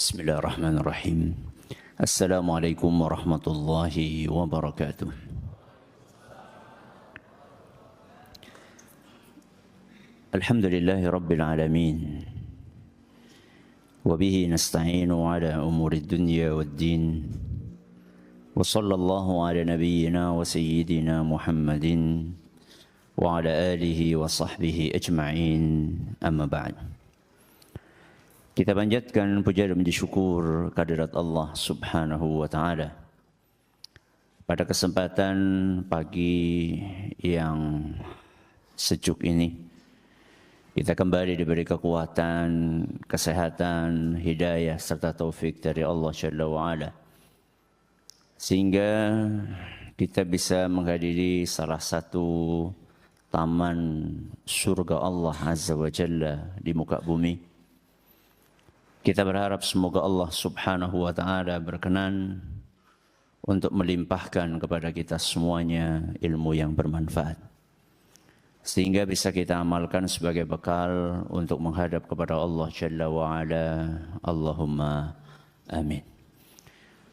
Bismillahirrahmanirrahim. Assalamualaikum warahmatullahi wabarakatuh. Alhamdulillahi rabbil alamin. Wabihi nasta'inu ala umuri dunya waddin. Wa sallallahu ala nabiyyina wa sayyidina Muhammadin wa ala alihi wa sahbihi ajma'in. Amma ba'd. Kita panjatkan puja dan puji syukur kehadirat Allah Subhanahu wa taala. Pada kesempatan pagi yang sejuk ini, kita kembali diberi kekuatan, kesehatan, hidayah serta taufik dari Allah Jalla wa Ala, sehingga kita bisa menghadiri salah satu taman surga Allah Azza wa Jalla di muka bumi. Kita berharap semoga Allah Subhanahu wa taala berkenan untuk melimpahkan kepada kita semuanya ilmu yang bermanfaat, sehingga bisa kita amalkan sebagai bekal untuk menghadap kepada Allah Jalla wa Ala. Allahumma amin.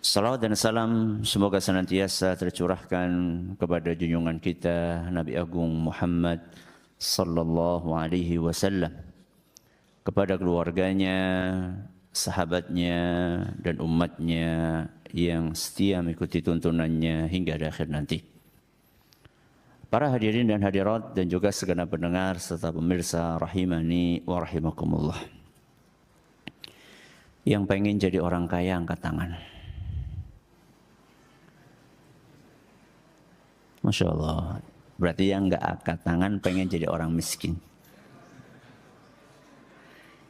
Salawat dan salam semoga senantiasa tercurahkan kepada junjungan kita Nabi Agung Muhammad sallallahu alaihi wasallam, kepada keluarganya, sahabatnya, dan umatnya yang setia mengikuti tuntunannya hingga akhir nanti. Para hadirin dan hadirat dan juga segenap pendengar serta pemirsa rahimani wa rahimakumullah. Yang pengen jadi orang kaya angkat tangan. Masya Allah. Berarti yang enggak angkat tangan pengen jadi orang miskin.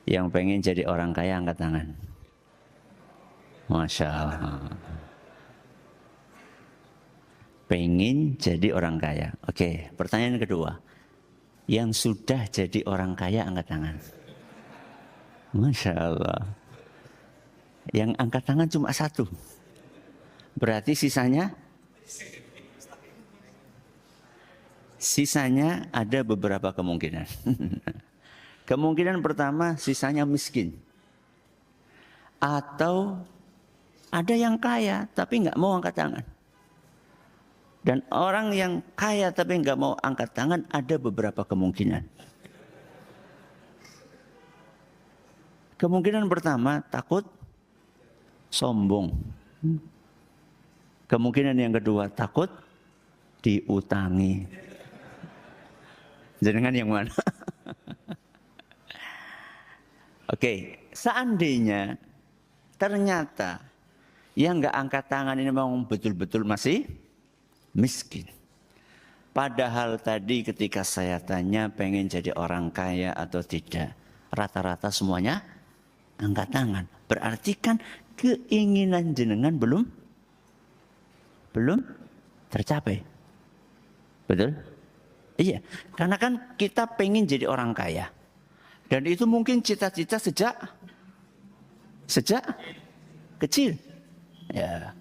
Yang pengen jadi orang kaya angkat tangan. Masya Allah. Pengen jadi orang kaya. Oke, pertanyaan kedua. Yang sudah jadi orang kaya angkat tangan. Masya Allah. Yang angkat tangan cuma satu. Berarti sisanya ada beberapa kemungkinan. Kemungkinan pertama sisanya miskin. Atau ada yang kaya tapi nggak mau angkat tangan. Dan orang yang kaya tapi nggak mau angkat tangan ada beberapa kemungkinan. Kemungkinan pertama takut sombong. Kemungkinan yang kedua takut diutangi. Jenengan yang mana? Oke, seandainya ternyata yang nggak angkat tangan ini memang betul-betul masih miskin. Padahal tadi ketika saya tanya pengen jadi orang kaya atau tidak, rata-rata semuanya angkat tangan. Berarti kan keinginan jenengan belum tercapai. Betul? Iya, karena kan kita pengen jadi orang kaya. Dan itu mungkin cita-cita sejak kecil. Ya.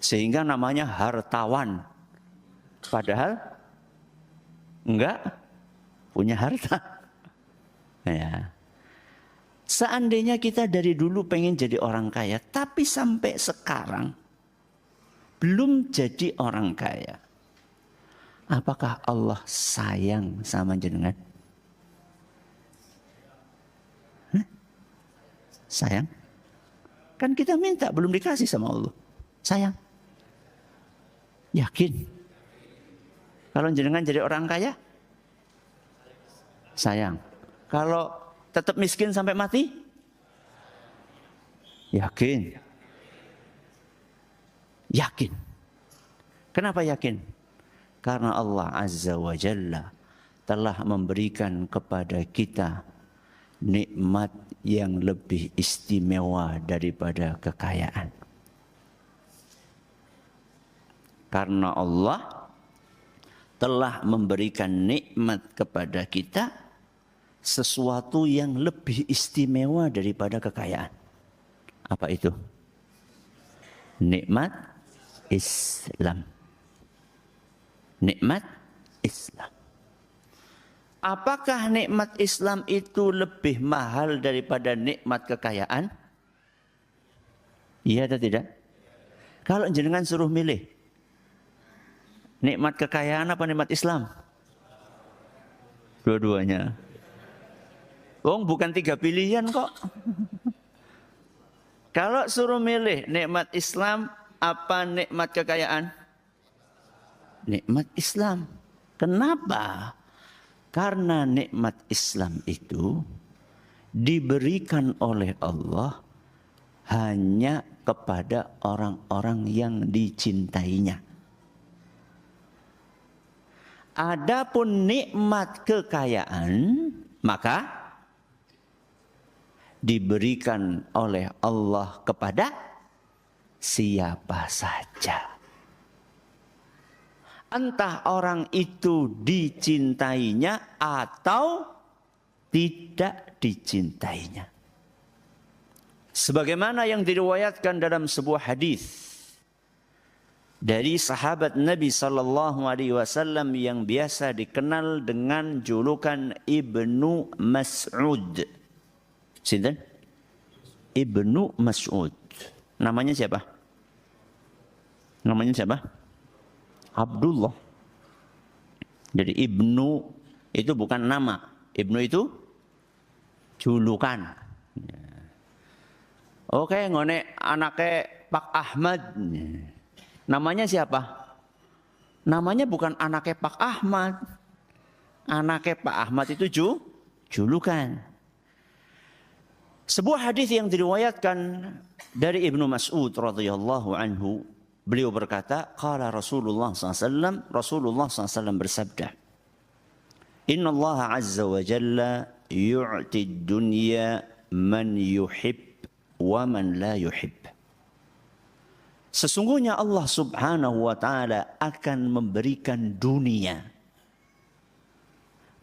Sehingga namanya hartawan. Padahal enggak punya harta. Ya. Seandainya kita dari dulu pengen jadi orang kaya, tapi sampai sekarang belum jadi orang kaya. Apakah Allah sayang sama jenengan? Sayang? Kan kita minta belum dikasih sama Allah. Sayang? Yakin? Kalau jenengan jadi orang kaya? Sayang. Kalau tetap miskin sampai mati? Yakin? Yakin. Kenapa yakin? Karena Allah Azza wa Jalla telah memberikan kepada kita nikmat yang lebih istimewa daripada kekayaan. Karena Allah telah memberikan nikmat kepada kita sesuatu yang lebih istimewa daripada kekayaan. Apa itu? Nikmat Islam. Nikmat Islam. Apakah nikmat Islam itu lebih mahal daripada nikmat kekayaan? Iya atau tidak? Kalau jenengan suruh milih, nikmat kekayaan apa nikmat Islam? Dua-duanya. Bukan 3 pilihan kok. Kalau suruh milih nikmat Islam apa nikmat kekayaan? Nikmat Islam. Kenapa? Karena nikmat Islam itu diberikan oleh Allah hanya kepada orang-orang yang dicintainya. Adapun nikmat kekayaan maka diberikan oleh Allah kepada siapa saja. Entah orang itu dicintainya atau tidak dicintainya. Sebagaimana yang diriwayatkan dalam sebuah hadis dari sahabat Nabi sallallahu alaihi wasallam yang biasa dikenal dengan julukan Ibnu Mas'ud. Sinten? Ibnu Mas'ud. Namanya siapa? Namanya siapa? Abdullah. Jadi Ibnu itu bukan nama. Ibnu itu julukan. Oke, ngone anaknya Pak Ahmad. Namanya siapa? Namanya bukan anaknya Pak Ahmad. Anaknya Pak Ahmad itu julukan. Sebuah hadis yang diriwayatkan dari Ibnu Mas'ud radhiyallahu anhu, beliau berkata, qala Rasulullah SAW, Rasulullah SAW bersabda, Inna Allah Azza wa Jalla yu'ti dunya man yuhib wa man la yuhib. Sesungguhnya Allah Subhanahu wa Ta'ala akan memberikan dunia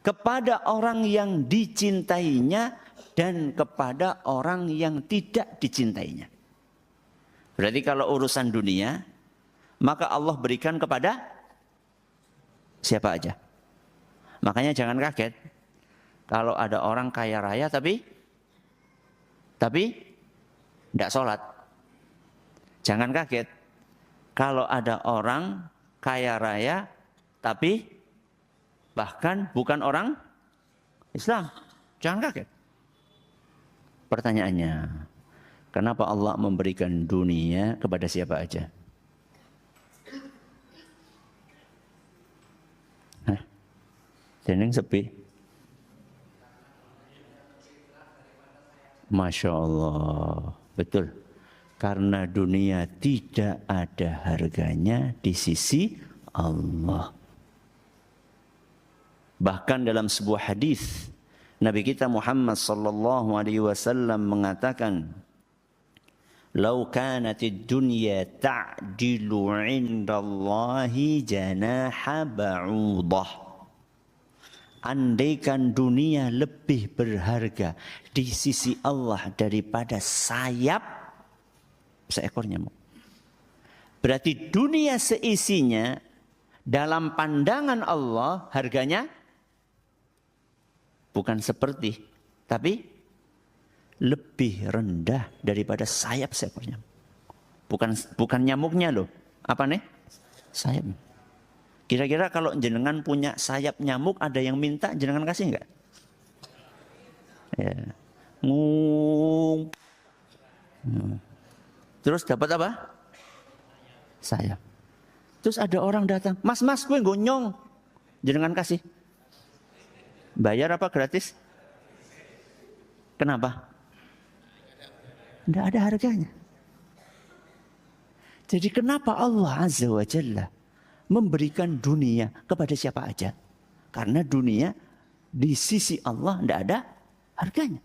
kepada orang yang dicintainya dan kepada orang yang tidak dicintainya. Berarti kalau urusan dunia, maka Allah berikan kepada siapa aja. Makanya jangan kaget kalau ada orang kaya raya tapi tidak sholat. Jangan kaget kalau ada orang kaya raya tapi bahkan bukan orang Islam. Jangan kaget. Pertanyaannya, kenapa Allah memberikan dunia kepada siapa aja? Hah? Jeneng sepi. Masya Allah. Betul. Karena dunia tidak ada harganya di sisi Allah. Bahkan dalam sebuah hadis Nabi kita Muhammad sallallahu alaihi wasallam mengatakan, "Lau kanatid dunya ta'dilu 'indallahi janaha ba'udah." Andaikan dunia lebih berharga di sisi Allah daripada sayap seekor nyamuk. Berarti dunia seisinya dalam pandangan Allah harganya bukan seperti, tapi lebih rendah daripada sayap seekor nyamuk. Bukan nyamuknya loh. Apa nih? Sayap. Kira-kira kalau jenengan punya sayap nyamuk, ada yang minta, jenengan kasih enggak? Ya. Ngung. Terus dapat apa? Sayap. Terus ada orang datang, mas gue gonyong. Jenengan kasih. Bayar apa gratis? Kenapa? Tidak ada harganya. Jadi kenapa Allah Azza wa Jalla memberikan dunia kepada siapa aja? Karena dunia di sisi Allah tidak ada harganya.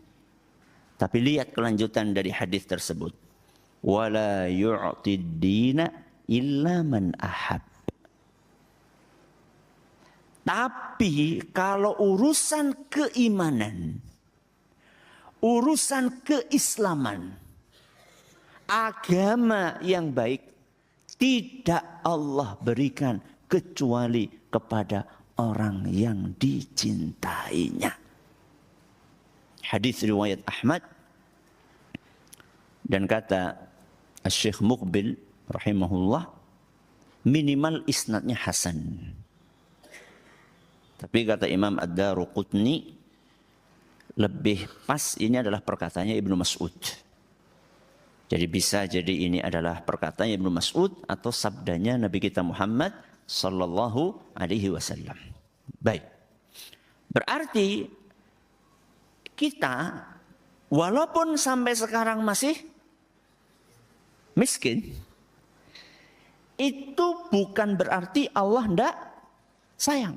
Tapi lihat kelanjutan dari hadis tersebut. Wala yu'tid dina illa man ahab. Tapi kalau urusan keimanan, urusan keislaman, agama yang baik, tidak Allah berikan kecuali kepada orang yang dicintainya. Hadis riwayat Ahmad, dan kata Syekh Muqbil rahimahullah, minimal isnadnya hasan. Tapi kata Imam Ad-Daruqutni, lebih pas ini adalah perkataannya Ibnu Mas'ud. Jadi bisa jadi ini adalah perkataan Ibnu Mas'ud atau sabdanya Nabi kita Muhammad sallallahu alaihi wasallam. Baik. Berarti kita walaupun sampai sekarang masih miskin, itu bukan berarti Allah tidak sayang.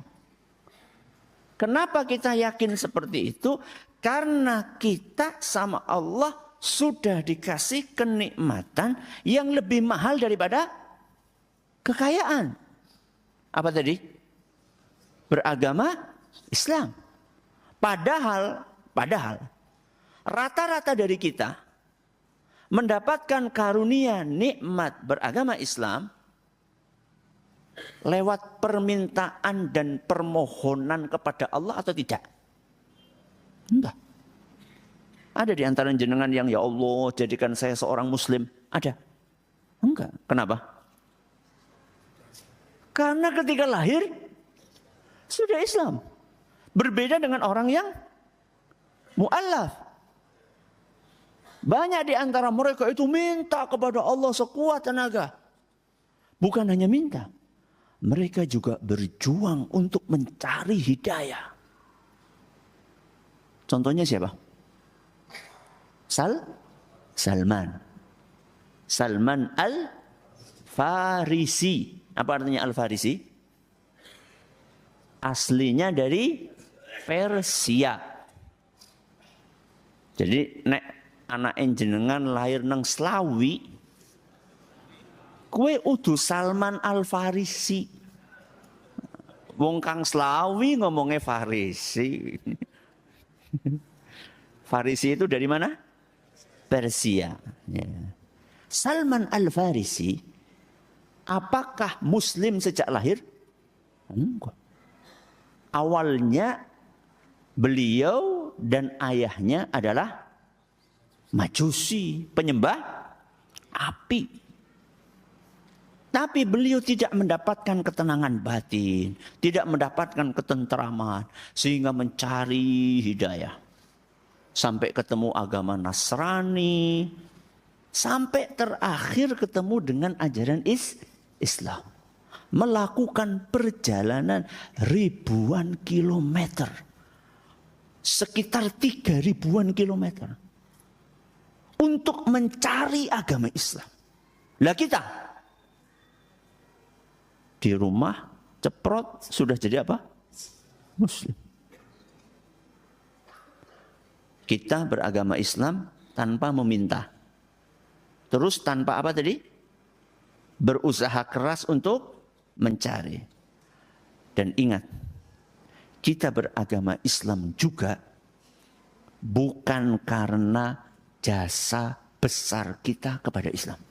Kenapa kita yakin seperti itu? Karena kita sama Allah sudah dikasih kenikmatan yang lebih mahal daripada kekayaan. Apa tadi? Beragama Islam. Padahal rata-rata dari kita mendapatkan karunia nikmat beragama Islam lewat permintaan dan permohonan kepada Allah atau tidak? Enggak. Ada di antara jenengan yang ya Allah jadikan saya seorang muslim? Ada? Enggak. Kenapa? Karena ketika lahir sudah Islam. Berbeda dengan orang yang mu'allaf. Banyak di antara mereka itu minta kepada Allah sekuat tenaga. Bukan hanya minta. Mereka juga berjuang untuk mencari hidayah. Contohnya siapa? Salman Al-Farisi. Apa artinya Al-Farisi? Aslinya dari Persia. Jadi nek anak jenengan lahir nang Slawi, kue udu Salman Al-Farisi. Wong kang Slawi ngomongnya Farisi. Farisi itu dari mana? Persia. Ya. Salman Al-Farisi, apakah Muslim sejak lahir? Enggak. Awalnya beliau dan ayahnya adalah Majusi, penyembah api. Tapi beliau tidak mendapatkan ketenangan batin, tidak mendapatkan ketentraman, sehingga mencari hidayah. Sampai ketemu agama Nasrani, sampai terakhir ketemu dengan ajaran Islam. Melakukan perjalanan ribuan kilometer. Sekitar 3.000-an kilometer. Untuk mencari agama Islam. Lah kita di rumah ceprot sudah jadi apa? Muslim. Kita beragama Islam tanpa meminta. Terus tanpa apa tadi? Berusaha keras untuk mencari. Dan ingat, kita beragama Islam juga bukan karena jasa besar kita kepada Islam.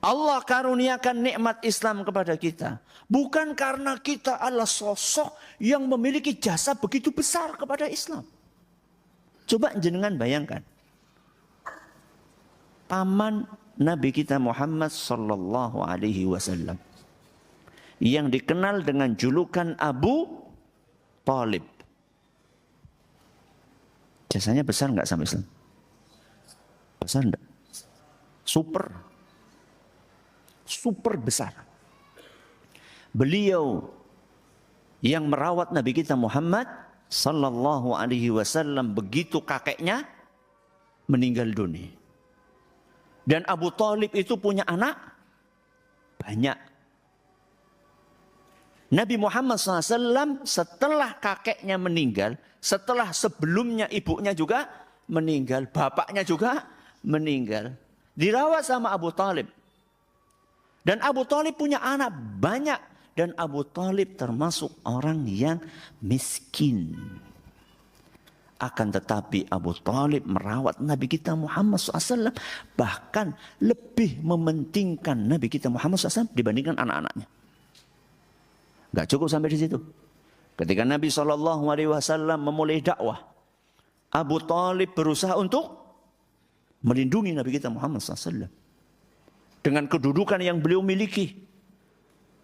Allah karuniakan nikmat Islam kepada kita. Bukan karena kita adalah sosok yang memiliki jasa begitu besar kepada Islam. Coba jenengan bayangkan. Paman Nabi kita Muhammad sallallahu alaihi wasallam. Yang dikenal dengan julukan Abu Thalib. Jasanya besar enggak sama Islam? Besar enggak? Super besar. Beliau yang merawat Nabi kita Muhammad sallallahu alaihi wasallam begitu kakeknya meninggal dunia. Dan Abu Thalib itu punya anak banyak. Nabi Muhammad SAW setelah kakeknya meninggal, setelah sebelumnya ibunya juga meninggal, bapaknya juga meninggal, dirawat sama Abu Thalib. Dan Abu Thalib punya anak banyak. Dan Abu Thalib termasuk orang yang miskin. Akan tetapi Abu Thalib merawat Nabi kita Muhammad SAW. Bahkan lebih mementingkan Nabi kita Muhammad SAW dibandingkan anak-anaknya. Enggak cukup sampai di situ. Ketika Nabi SAW memulai dakwah, Abu Thalib berusaha untuk melindungi Nabi kita Muhammad SAW. Dengan kedudukan yang beliau miliki.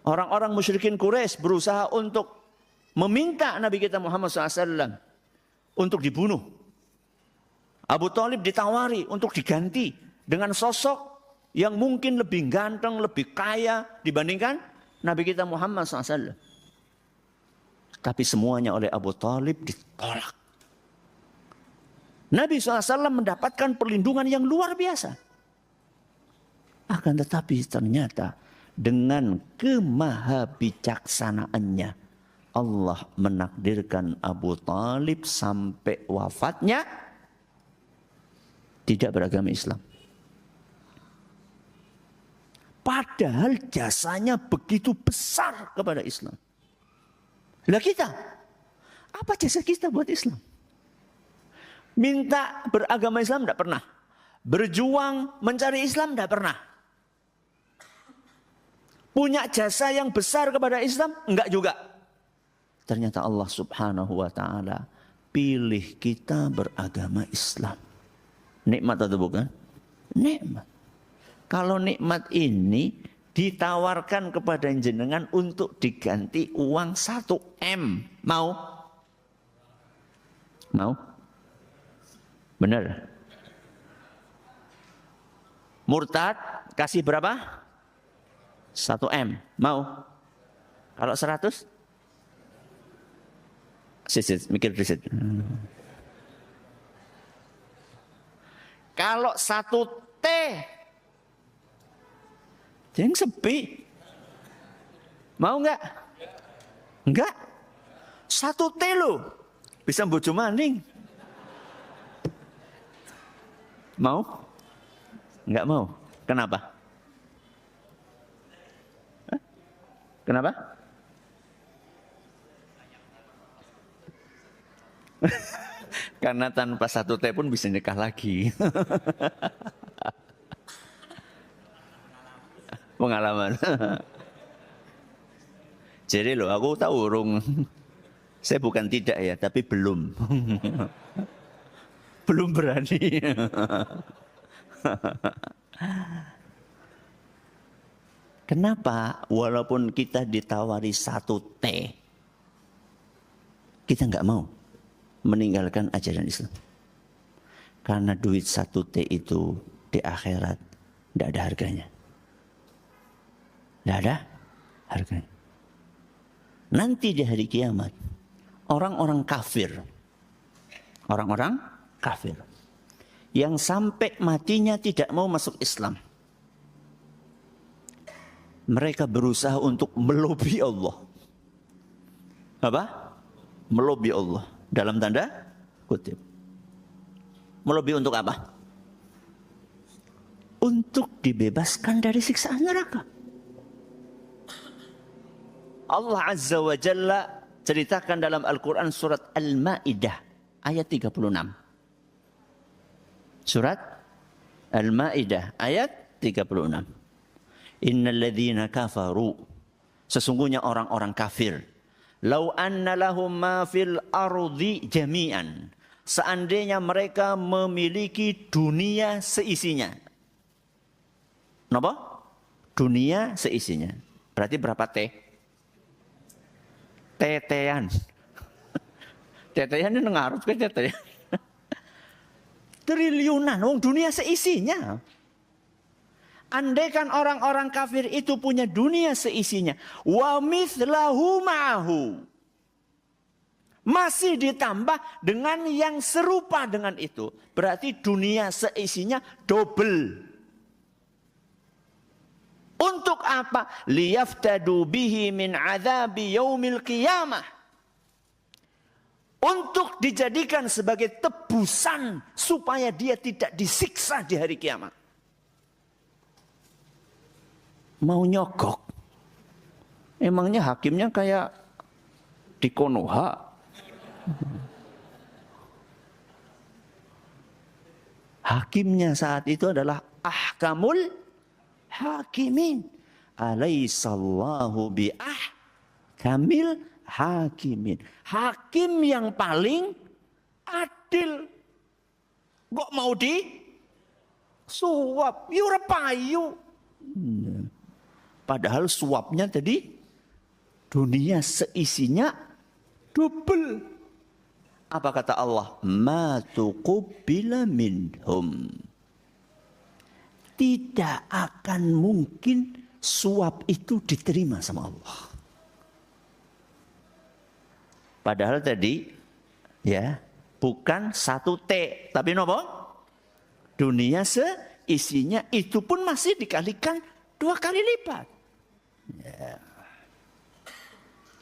Orang-orang musyrikin Quraisy berusaha untuk meminta Nabi kita Muhammad SAW untuk dibunuh. Abu Thalib ditawari untuk diganti dengan sosok yang mungkin lebih ganteng, lebih kaya dibandingkan Nabi kita Muhammad SAW. Tapi semuanya oleh Abu Thalib ditolak. Nabi SAW mendapatkan perlindungan yang luar biasa. Akan tetapi ternyata dengan kemahabijaksanaannya Allah menakdirkan Abu Thalib sampai wafatnya tidak beragama Islam. Padahal jasanya begitu besar kepada Islam. Lah kita, apa jasa kita buat Islam? Minta beragama Islam tidak pernah. Berjuang mencari Islam tidak pernah. Punya jasa yang besar kepada Islam? Enggak juga. Ternyata Allah Subhanahu wa ta'ala pilih kita beragama Islam. Nikmat atau bukan? Nikmat. Kalau nikmat ini ditawarkan kepada jenengan untuk diganti uang 1 M. Mau? Mau? Benar? Murtad kasih berapa? 1 M. Mau? Kalau 100? Sisit, mikir sisit. Kalau 1 T, yang sepi. Mau enggak? Enggak. 1 T loh. Bisa bojo maning. Mau? Enggak mau. Kenapa? Hah? Kenapa? Karena tanpa 1 T pun bisa nikah lagi. Pengalaman. Jadi loh, aku tahu urung. Saya bukan tidak ya, tapi belum. Belum berani. Kenapa? Walaupun kita ditawari 1 T, kita nggak mau meninggalkan ajaran Islam. Karena duit 1 T itu di akhirat tidak ada harganya. Tidak ada harganya. Nanti di hari kiamat, orang-orang kafir yang sampai matinya tidak mau masuk Islam, mereka berusaha untuk melobi Allah. Apa? Melobi Allah. Dalam tanda kutip. Melobi untuk apa? Untuk dibebaskan dari siksaan neraka. Allah Azza wa Jalla ceritakan dalam Al-Quran surat Al-Ma'idah ayat 36. Surat Al-Ma'idah ayat 36. Innal ladzina kafaru, sesungguhnya orang-orang kafir, lau anna lahum ma fil ardi jami'an, seandainya mereka memiliki dunia seisinya. Napa? Dunia seisinya. Berarti berapa T? Tetean. Tetean ini ngarep ke tetean. Triliunan, wong dunia seisinya. Andaikan orang-orang kafir itu punya dunia seisinya, wa mithlahu ma'ahu, masih ditambah dengan yang serupa dengan itu, berarti dunia seisinya double. Untuk apa? Liyaftadu bihi min adzabi yaumil qiyamah. Untuk dijadikan sebagai tebusan supaya dia tidak disiksa di hari kiamat. Mau nyogok. Emangnya hakimnya kayak di Konoha? Hakimnya saat itu adalah ahkamul hakimin. Alaihissallahu bi'ahkamil ahkamil hakimin. Hakim yang paling adil. Kok mau suap? Ora payu. Padahal suapnya tadi dunia seisinya double. Apa kata Allah? Ma tuqbila minhum. Tidak akan mungkin suap itu diterima sama Allah. Padahal tadi ya bukan 1 T, tapi nopo? Dunia seisinya itu pun masih dikalikan 2 kali lipat. Ya.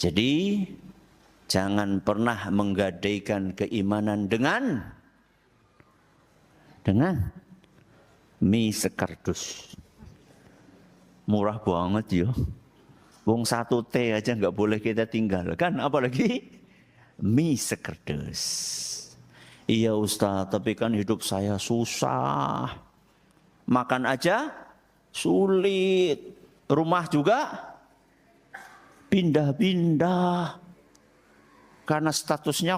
Jadi jangan pernah menggadaikan keimanan dengan mie sekardus. Murah banget ya. Wong 1 T aja nggak boleh kita tinggalkan, apalagi mie sekardus. Iya Ustaz, tapi kan hidup saya susah. Makan aja sulit. Rumah juga pindah-pindah. Karena statusnya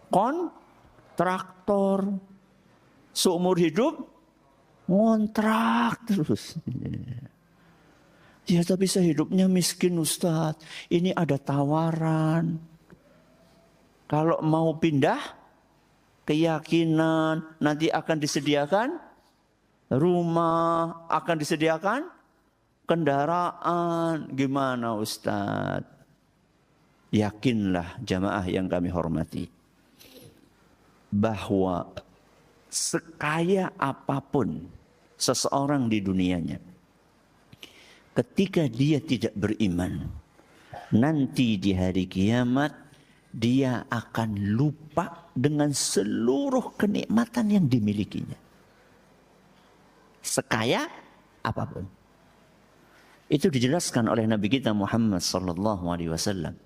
kontraktor. Seumur hidup ngontrak terus. Ya tapi saya hidupnya miskin Ustaz. Ini ada tawaran. Kalau mau pindah, keyakinan nanti akan disediakan rumah, akan disediakan kendaraan. Gimana Ustaz? Yakinlah jamaah yang kami hormati, bahwa sekaya apapun seseorang di dunianya, ketika dia tidak beriman, nanti di hari kiamat dia akan lupa dengan seluruh kenikmatan yang dimilikinya. Sekaya apapun. Itu dijelaskan oleh Nabi kita Muhammad sallallahu alaihi wasallam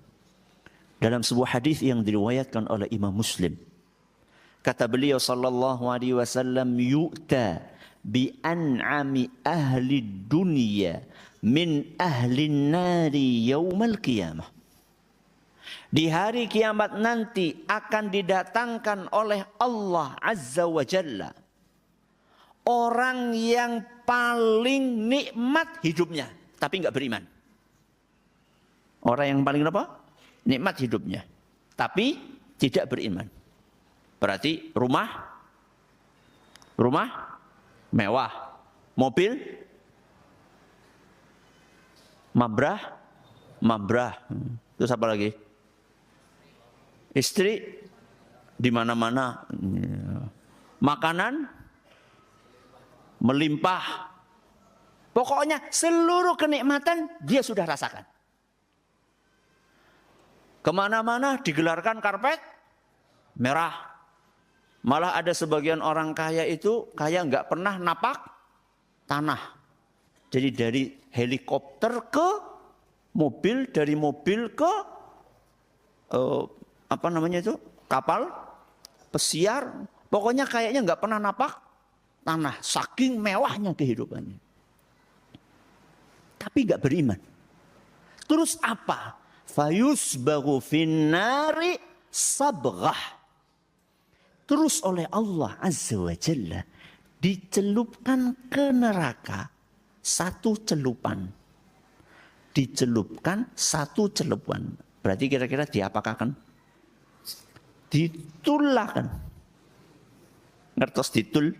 dalam sebuah hadis yang diriwayatkan oleh Imam Muslim. Kata beliau sallallahu alaihi wasallam, yu'ta bi an'ami ahli dunya min ahli nari yaumal qiyamah. Di hari kiamat nanti akan didatangkan oleh Allah Azza wa Jalla orang yang paling nikmat hidupnya, tapi enggak beriman. Orang yang paling apa? Nikmat hidupnya, tapi tidak beriman. Berarti rumah mewah, mobil mabrah. Terus apa lagi? Istri di mana-mana, makanan melimpah. Pokoknya seluruh kenikmatan dia sudah rasakan. Kemana-mana digelarkan karpet merah. Malah ada sebagian orang kaya itu kaya nggak pernah napak tanah. Jadi dari helikopter ke mobil, dari mobil ke kapal pesiar. Pokoknya kayaknya nggak pernah napak tanah. Saking mewahnya kehidupannya. Tapi nggak beriman. Terus apa? Fayusbagu finnari sabghah. Terus oleh Allah Azza wa Jalla dicelupkan ke neraka satu celupan. Dicelupkan satu celupan. Berarti kira-kira diapakakan? Ditulakan. Ngertos ditul?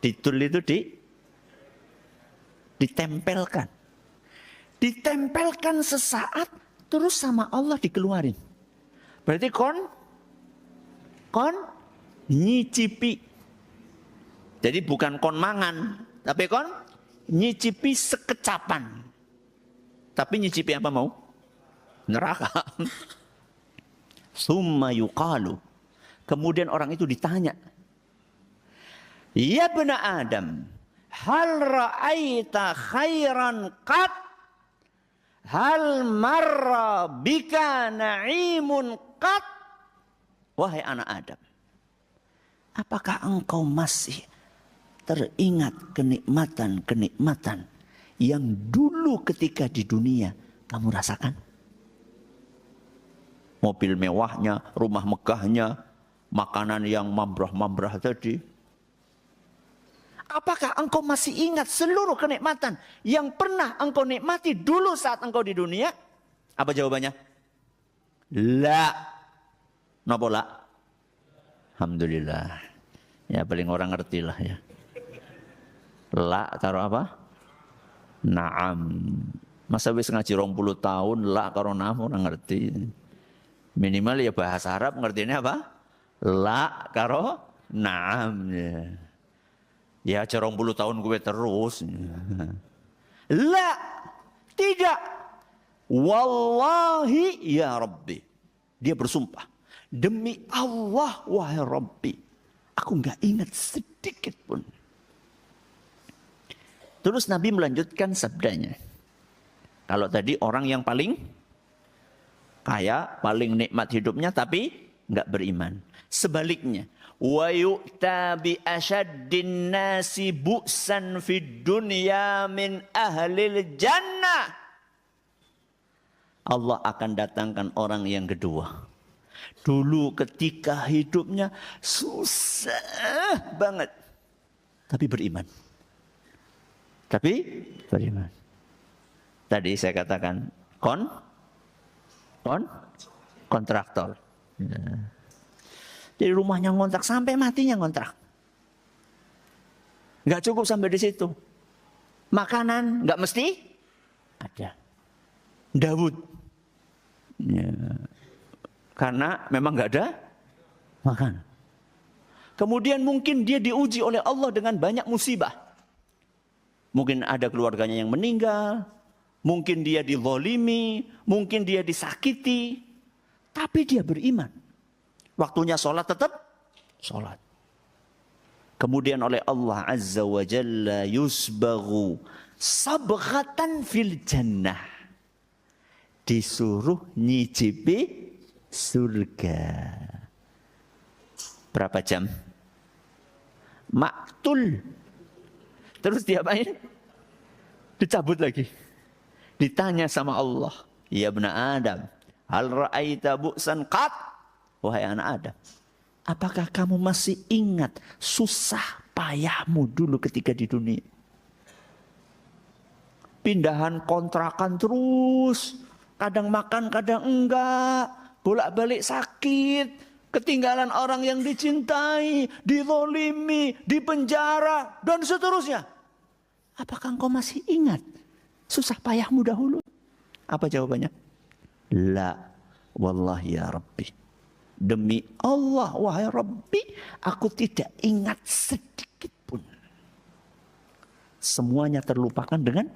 Ditul itu ditempelkan. Ditempelkan sesaat terus sama Allah dikeluarin. Berarti kon nyicipi. Jadi bukan kon mangan, tapi kon nyicipi sekecapan. Tapi nyicipi apa mau? Neraka. Summa yuqalu. Kemudian orang itu ditanya, ya bena Adam, hal ra'aita khairan qat? Hal marra bika na'imun qat? Wahai anak Adam, apakah engkau masih teringat kenikmatan-kenikmatan yang dulu ketika di dunia kamu rasakan? Mobil mewahnya, rumah megahnya, makanan yang mambrah-mambrah tadi. Apakah engkau masih ingat seluruh kenikmatan yang pernah engkau nikmati dulu saat engkau di dunia? Apa jawabannya? La. Napa la? Alhamdulillah. Ya paling orang ngerti lah ya. La karo apa? Naam. Masa wis ngaji 20 tahun la karo naam orang ngerti. Minimal ya bahasa Arab ngertinya apa? La karo naam. Ya aja 20 tahun gue terus. La, tidak. Wallahi ya Rabbi. Dia bersumpah. Demi Allah wahai Rabbi. Aku enggak ingat sedikit pun. Terus Nabi melanjutkan sabdanya. Kalau tadi orang yang paling kaya, paling nikmat hidupnya tapi enggak beriman. Sebaliknya, wa yu'ta bi asyaddin nasi bu'san fid dunya min ahlil jannah. Allah akan datangkan orang yang kedua. Dulu ketika hidupnya susah banget, tapi beriman. Tapi beriman. Tadi saya katakan kontraktor. Jadi rumahnya ngontrak sampai matinya ngontrak. Enggak cukup sampai di situ. Makanan enggak mesti ada. Daud. Ya. Karena memang enggak ada makan. Kemudian mungkin dia diuji oleh Allah dengan banyak musibah. Mungkin ada keluarganya yang meninggal, mungkin dia dizalimi, mungkin dia disakiti, tapi dia beriman. Waktunya sholat tetap sholat. Kemudian oleh Allah Azza wa Jalla yusbaghu sabghatan fil jannah. Disuruh nyicipi surga. Berapa jam? Maktul. Terus diapain? Dicabut lagi. Ditanya sama Allah. Ya ibna Adam. Hal ra'aita bu'san qat? Wahai anak Adam. Apakah kamu masih ingat susah payahmu dulu ketika di dunia? Pindahan kontrakan terus. Kadang makan, kadang enggak. Bolak-balik sakit. Ketinggalan orang yang dicintai. Dizalimi, dipenjara, dan seterusnya. Apakah engkau masih ingat susah payahmu dahulu? Apa jawabannya? La, wallahi ya Rabbi. Demi Allah, wahai Rabbi, aku tidak ingat sedikit pun. Semuanya terlupakan dengan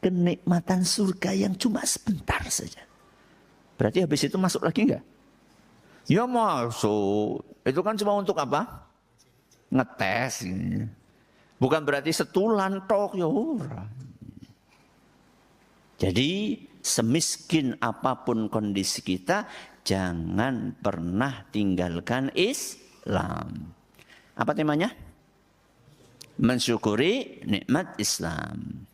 kenikmatan surga yang cuma sebentar saja. Berarti habis itu masuk lagi enggak? Ya masuk. Itu kan cuma untuk apa? Ngetes. Bukan berarti setulan tok ya ora. Jadi semiskin apapun kondisi kita, jangan pernah tinggalkan Islam. Apa temanya? Mensyukuri nikmat Islam.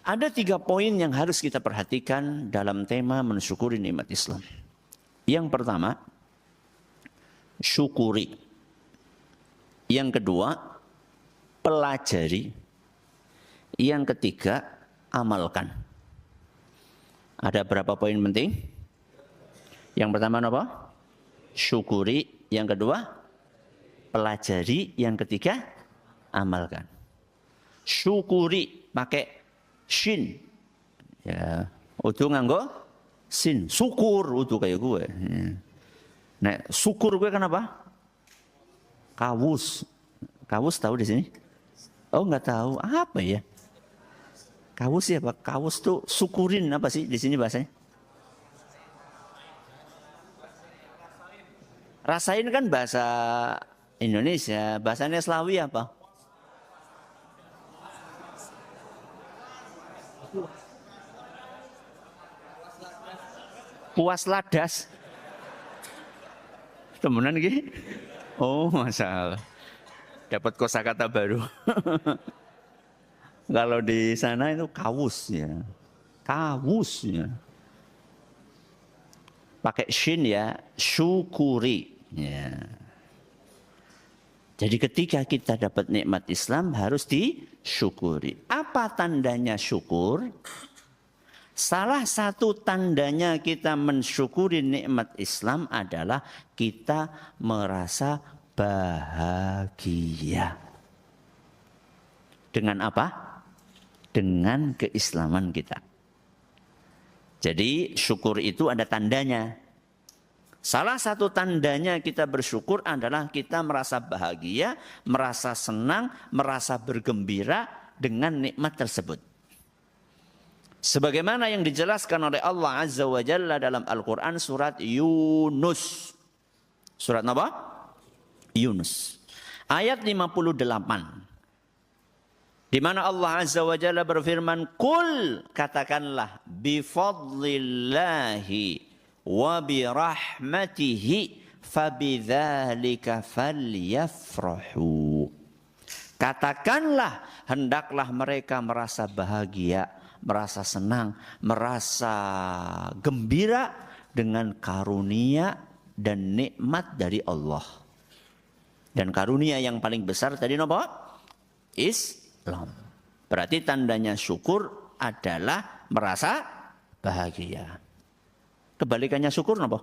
Ada 3 poin yang harus kita perhatikan dalam tema mensyukuri nikmat Islam. Yang pertama, syukuri. Yang kedua, pelajari. Yang ketiga, amalkan. Ada berapa poin penting? Yang pertama apa? Syukuri. Yang kedua, pelajari. Yang ketiga, amalkan. Syukuri pakai shin. Ya, udah nganggo sin. Syukur udah kayak gue. Nah, syukur gue kenapa? Kawus. Kawus tahu di sini? Oh, nggak tahu. Apa ya? Kawus ya, Pak. Kawus tuh syukurin apa sih di sini bahasanya? Rasain kan bahasa Indonesia, bahasanya Slawi apa? Puas ladas. Temenan gitu? Oh, masalah. Dapat kosakata baru. Kalau di sana itu kawus ya. Kawus ya. Pakai shin ya, syukuri. Ya. Jadi ketika kita dapat nikmat Islam harus disyukuri. Apa tandanya syukur? Salah satu tandanya kita mensyukuri nikmat Islam adalah kita merasa bahagia. Dengan apa? Dengan keislaman kita. Jadi syukur itu ada tandanya. Salah satu tandanya kita bersyukur adalah kita merasa bahagia, merasa senang, merasa bergembira dengan nikmat tersebut. Sebagaimana yang dijelaskan oleh Allah Azza wa Jalla dalam Al-Quran surat Yunus. Surat apa? Yunus. Ayat 58. Di mana Allah Azza wa Jalla berfirman, "Qul," katakanlah, "bifadlillahi wa birahmatihi fabidzalika falyafrahu." Katakanlah, hendaklah mereka merasa bahagia, merasa senang, merasa gembira dengan karunia dan nikmat dari Allah. Dan karunia yang paling besar tadi apa? Islam. Berarti tandanya syukur adalah merasa bahagia. Kebalikannya syukur apa?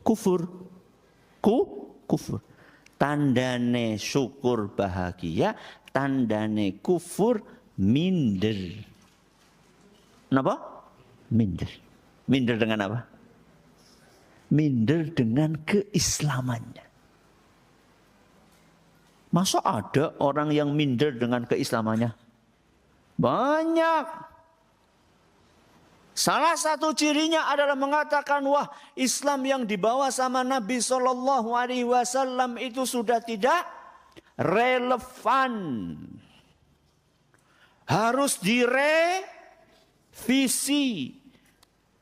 Kufur. Kufur. Tandane syukur bahagia, tandane kufur minder. Kenapa? Minder. Minder dengan apa? Minder dengan keislamannya. Masa ada orang yang minder dengan keislamannya? Banyak. Salah satu cirinya adalah mengatakan, wah, Islam yang dibawa sama Nabi SAW itu sudah tidak relevan. Harus direvisi,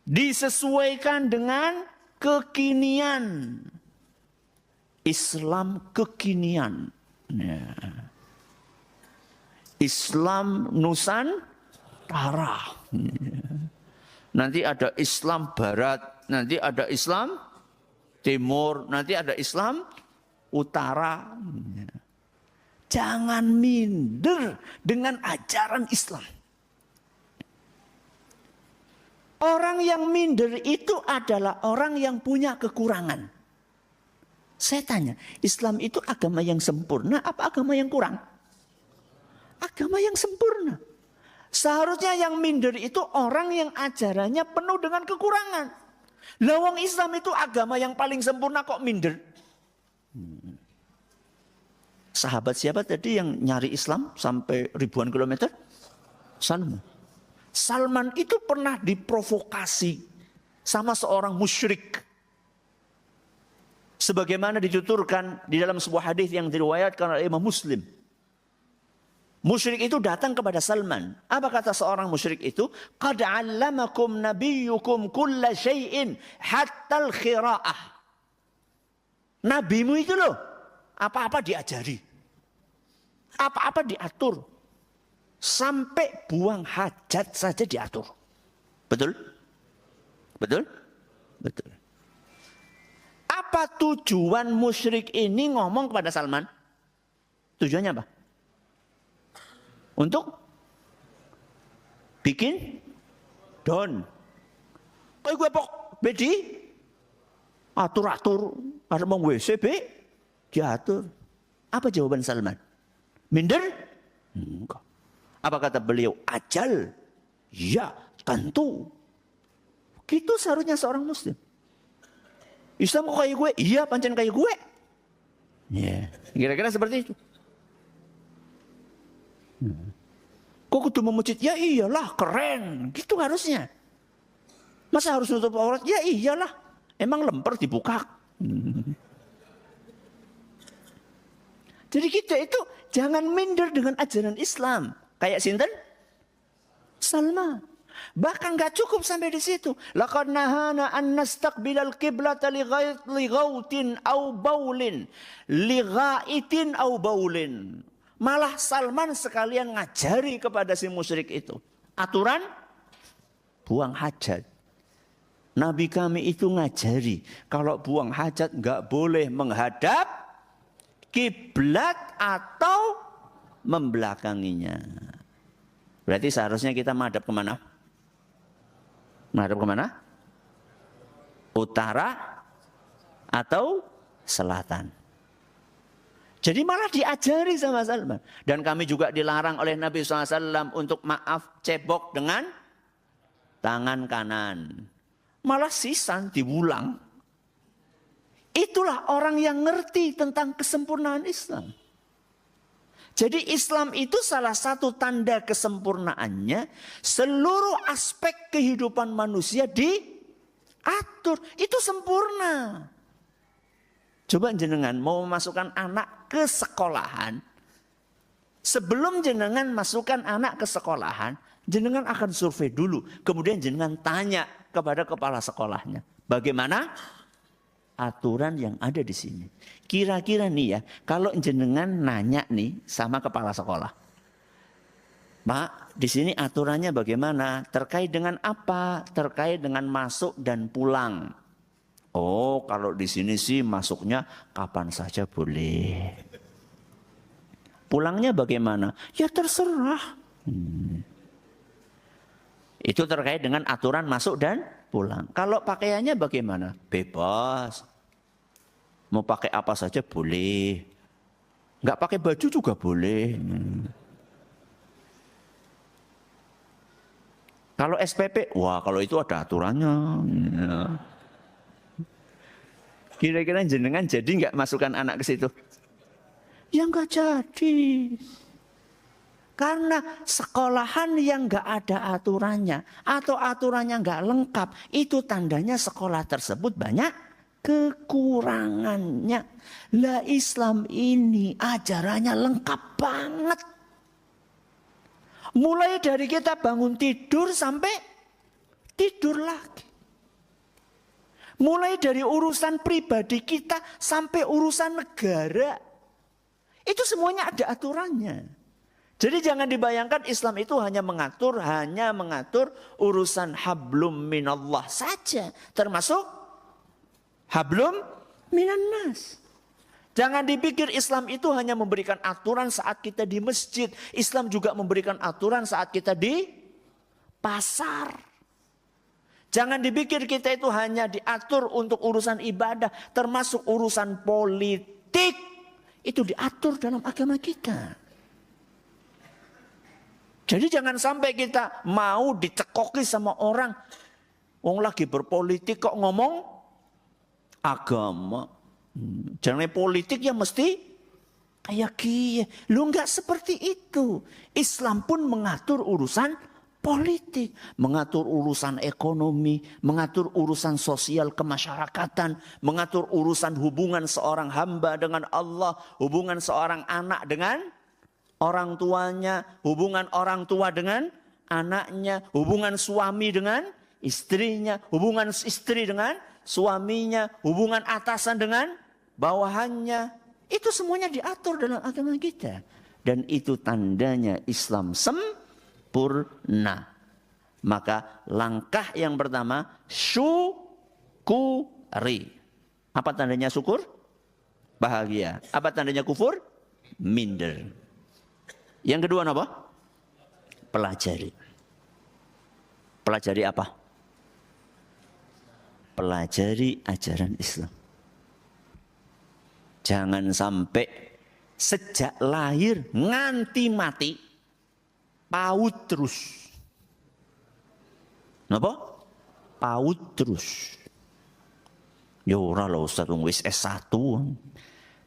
disesuaikan dengan kekinian. Islam kekinian. Ya. Islam Nusantara. Nanti ada Islam Barat, nanti ada Islam Timur, nanti ada Islam Utara. Jangan minder dengan ajaran Islam. Orang yang minder itu adalah orang yang punya kekurangan. Saya tanya, Islam itu agama yang sempurna apa agama yang kurang? Agama yang sempurna. Seharusnya yang minder itu orang yang ajarannya penuh dengan kekurangan. Lawang Islam itu agama yang paling sempurna kok minder? Sahabat siapa tadi yang nyari Islam sampai ribuan kilometer? Salman. Salman itu pernah diprovokasi sama seorang musyrik. Sebagaimana dituturkan di dalam sebuah hadis yang diriwayatkan oleh Imam Muslim. Musyrik itu datang kepada Salman. Apa kata seorang musyrik itu? Qad 'allamakum nabiyyukum kulla syai'in hatta al-khira'ah. Nabimu itu loh, apa-apa diajari. Apa-apa diatur. Sampai buang hajat saja diatur. Betul? Betul? Betul. Apa tujuan musyrik ini ngomong kepada Salman? Tujuannya apa? Untuk bikin don. Kayak gue pok bedi atur-atur, ada mau WC diatur. Apa jawaban Salman? Minder? Enggak. Apa kata beliau? Ajal. Ya, tentu. Gitu seharusnya seorang muslim. Islam kok kayak gue? Iya, pancen kayak gue. Ya, kira-kira seperti itu. Kok kudu memuji? Ya iyalah, keren. Gitu harusnya. Masa harus nutup aurat? Ya iyalah. Emang lemper dibuka. Jadi kita itu jangan minder dengan ajaran Islam. Kayak sinten? Salman. Bahkan gak cukup sampai di situ. Laqad nahana an nastaqbilal qiblata li ghautin aw baulin, li ghaitin aw baulin. Malah Salman sekalian ngajari kepada si musyrik itu. Aturan buang hajat. Nabi kami itu ngajari. Kalau buang hajat nggak boleh menghadap kiblat atau membelakanginya. Berarti seharusnya kita menghadap kemana? Menghadap kemana? Utara atau selatan. Jadi malah diajari sama Salman. Dan kami juga dilarang oleh Nabi SAW untuk maaf cebok dengan tangan kanan. Malah sisan diulang. Itulah orang yang ngerti tentang kesempurnaan Islam. Jadi Islam itu salah satu tanda kesempurnaannya. Seluruh aspek kehidupan manusia diatur. Itu sempurna. Coba jenengan mau memasukkan anak ke sekolahan. Sebelum jenengan masukkan anak ke sekolahan, jenengan akan survei dulu. Kemudian jenengan tanya kepada kepala sekolahnya. Bagaimana aturan yang ada di sini? Kira-kira nih ya, kalau jenengan nanya nih sama kepala sekolah. Pak, di sini aturannya bagaimana? Terkait dengan apa? Terkait dengan masuk dan pulang. Oh, kalau di sini sih masuknya kapan saja boleh. Pulangnya bagaimana? Ya terserah. Itu terkait dengan aturan masuk dan pulang. Kalau pakaiannya bagaimana? Bebas. Mau pakai apa saja boleh. Enggak pakai baju juga boleh. Kalau SPP, wah kalau itu ada aturannya. Kira-kira jenengan jadi nggak masukkan anak ke situ? Ya nggak jadi. Karena sekolahan yang nggak ada aturannya atau aturannya nggak lengkap, itu tandanya sekolah tersebut banyak kekurangannya. Lah Islam ini ajarannya lengkap banget. Mulai dari kita bangun tidur sampai tidur lagi. Mulai dari urusan pribadi kita sampai urusan negara. Itu semuanya ada aturannya. Jadi jangan dibayangkan Islam itu hanya mengatur urusan hablum minallah saja. Termasuk hablum minannas. Jangan dipikir Islam itu hanya memberikan aturan saat kita di masjid. Islam juga memberikan aturan saat kita di pasar. Jangan dipikir kita itu hanya diatur untuk urusan ibadah. Termasuk urusan politik. Itu diatur dalam agama kita. Jadi jangan sampai kita mau dicekoki sama orang. Wong lagi berpolitik kok ngomong agama. Jangan politik ya mesti kayak gini. Lu enggak seperti itu. Islam pun mengatur urusan politik, mengatur urusan ekonomi, mengatur urusan sosial kemasyarakatan, mengatur urusan hubungan seorang hamba dengan Allah, hubungan seorang anak dengan orang tuanya, hubungan orang tua dengan anaknya, hubungan suami dengan istrinya, hubungan istri dengan suaminya, hubungan atasan dengan bawahannya. Itu semuanya diatur dalam agama kita. Dan itu tandanya Islam sempurna. Maka langkah yang pertama, syukuri. Apa tandanya syukur? Bahagia. Apa tandanya kufur? Minder. Yang kedua apa? Pelajari. Pelajari apa? Pelajari ajaran Islam. Jangan sampai sejak lahir nganti mati paut terus. Napa? Paut terus. Ya ora lho Ustaz wis S1.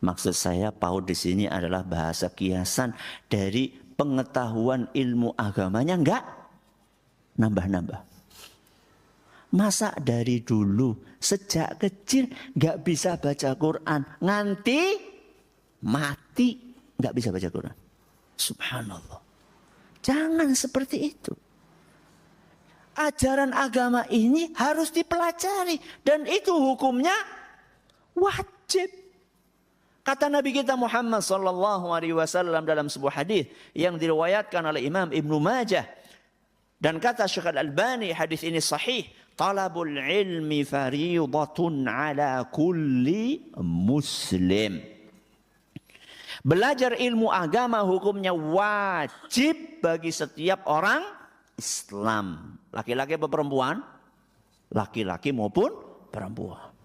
Maksud saya paut di sini adalah bahasa kiasan dari pengetahuan ilmu agamanya enggak nambah-nambah. Masa dari dulu sejak kecil enggak bisa baca Quran, nganti mati enggak bisa baca Quran. Subhanallah. Jangan seperti itu. Ajaran agama ini harus dipelajari dan itu hukumnya wajib. Kata Nabi kita Muhammad sallallahu alaihi wasallam dalam sebuah hadis yang diriwayatkan oleh Imam Ibnu Majah, dan kata Syekh Al-Albani hadis ini sahih, talabul ilmi fariidatun ala kulli muslim. Belajar ilmu agama hukumnya wajib bagi setiap orang Islam. Laki-laki atau perempuan? Laki-laki maupun perempuan.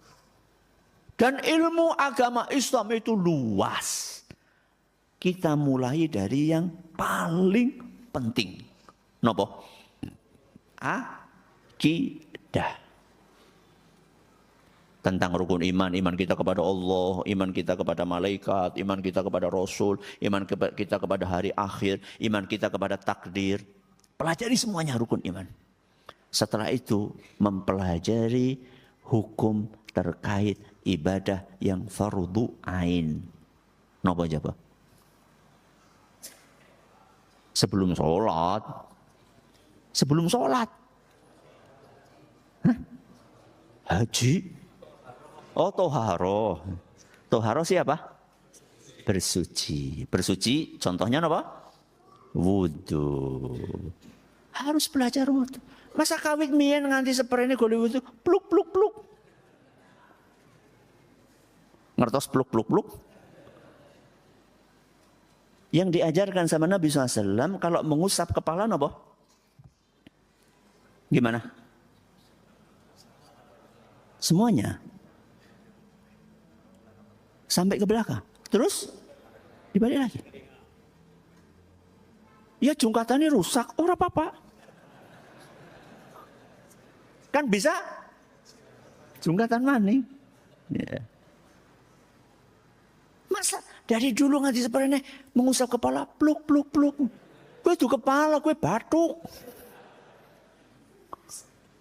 Dan ilmu agama Islam itu luas. Kita mulai dari yang paling penting. Nopo? Akidah. Tentang rukun iman, iman kita kepada Allah, iman kita kepada malaikat, iman kita kepada Rasul, iman kita kepada hari akhir, iman kita kepada takdir. Pelajari semuanya rukun iman. Setelah itu mempelajari hukum terkait ibadah yang fardu ain. Napa jawab? Sebelum sholat. Sebelum sholat. Hah? Haji. Oh, toharo. Toharo siapa? Bersuci. Bersuci contohnya apa? Wudu. Harus belajar wudu. Masa kawit mien nganti seperene golek wudu, pluk pluk pluk. Ngertos pluk pluk pluk? Yang diajarkan sama Nabi SAW kalau mengusap kepala apa? Gimana? Semuanya. Sampai ke belakang. Terus dibalik lagi. Ya jungkatannya rusak, ora apa-apa. Kan bisa jungkatan maning. Ya. Masa dari dulu nganti seperti mengusap kepala pluk pluk pluk. Gue tuh kepala, gue batuk.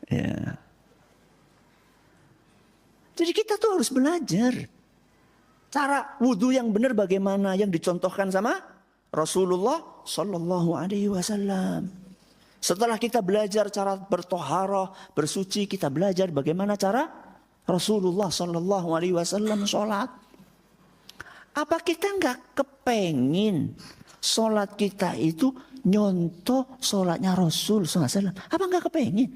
Ya. Jadi kita tuh harus belajar. Cara wudhu yang benar bagaimana yang dicontohkan sama Rasulullah Sallallahu Alaihi Wasallam. Setelah kita belajar cara bertoharah, bersuci, kita belajar bagaimana cara Rasulullah Sallallahu Alaihi Wasallam sholat. Apa kita nggak kepengin sholat kita itu nyontoh sholatnya Rasul SAW? Apa nggak kepengin?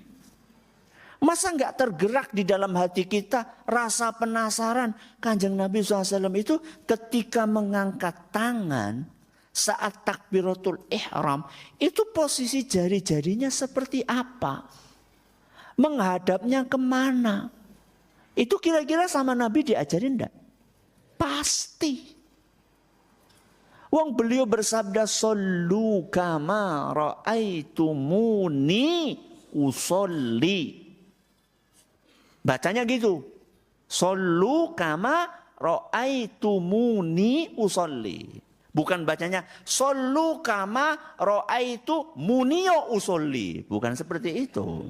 Masa nggak tergerak di dalam hati kita rasa penasaran Kanjeng Nabi SAW itu ketika mengangkat tangan saat takbiratul ihram itu posisi jari-jarinya seperti apa? Menghadapnya kemana? Itu kira-kira sama Nabi diajarin enggak? Pasti. Wong beliau bersabda sallu kama ra'aitumuni usolli. Bacanya gitu. Sallu kama ra'aitumuni usolli. Bukan bacanya sallu kama ra'aitumuni usolli. Bukan seperti itu.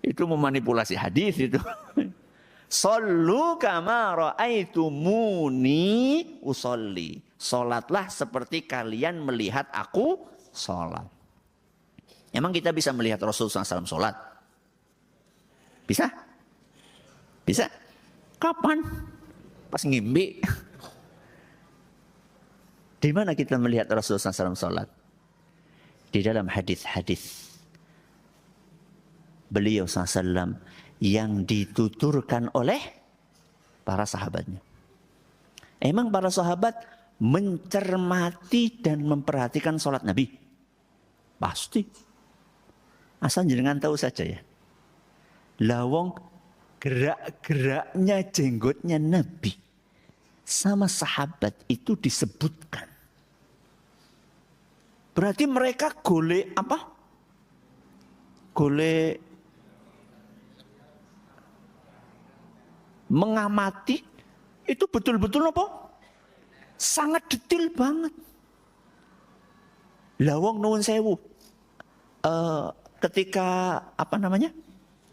Itu memanipulasi hadis itu. Sallu kama ra'aitumuni usolli. Salatlah seperti kalian melihat aku salat. Emang kita bisa melihat Rasulullah SAW salat? Bisa? Bisa? Kapan? Pas ngimpi. Di mana kita melihat Rasulullah SAW salat? Di dalam hadis-hadis beliau SAW yang dituturkan oleh para sahabatnya. Emang para sahabat mencermati dan memperhatikan sholat Nabi? Pasti. Asal jenengan tahu saja ya. Lawong gerak-geraknya jenggotnya Nabi sama sahabat itu disebutkan. Berarti mereka golek apa? Golek mengamati itu betul-betul apa? Sangat detail banget. Lawong nuwun sewu. Ketika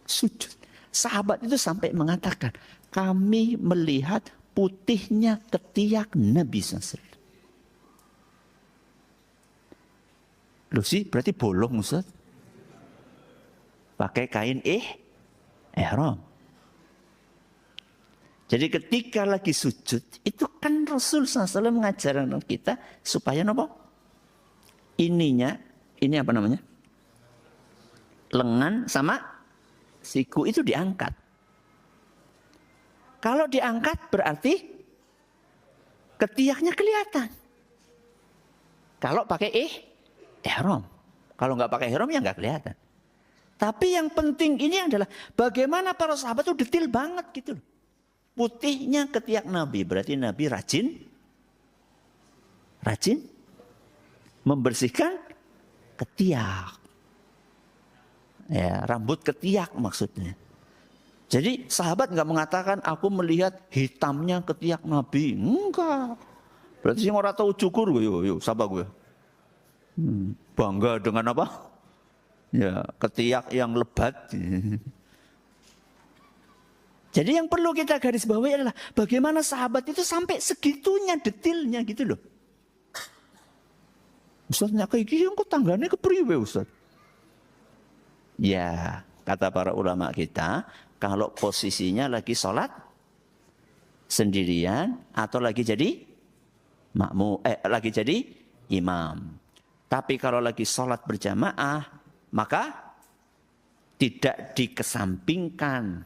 sujud, sahabat itu sampai mengatakan, kami melihat putihnya ketiak Nabi SAW. Loh sih, berarti bolong Ustaz. Pakai kain ihram. Jadi ketika lagi sujud, itu kan Rasul SAW mengajarkan kita supaya nopo? Ininya, ini apa namanya? Lengan sama siku itu diangkat. Kalau diangkat berarti ketiaknya kelihatan. Kalau pakai ihram. Kalau nggak pakai ihram ya nggak kelihatan. Tapi yang penting ini adalah bagaimana para sahabat itu detail banget gitu loh. Putihnya ketiak Nabi, berarti Nabi rajin membersihkan ketiak. Ya, rambut ketiak maksudnya. Jadi sahabat nggak mengatakan aku melihat hitamnya ketiak Nabi. Enggak. Berarti sing ora tau cukur gue, yo sabar gue. Bangga dengan apa? Ya, ketiak yang lebat. Jadi yang perlu kita garis bawahi adalah bagaimana sahabat itu sampai segitunya detailnya gitu loh. Ustaz nek kayak gini kok tanggane kepriwe Ustaz? Ya, kata para ulama kita, kalau posisinya lagi sholat sendirian atau lagi jadi lagi jadi imam. Tapi kalau lagi sholat berjamaah, maka tidak dikesampingkan,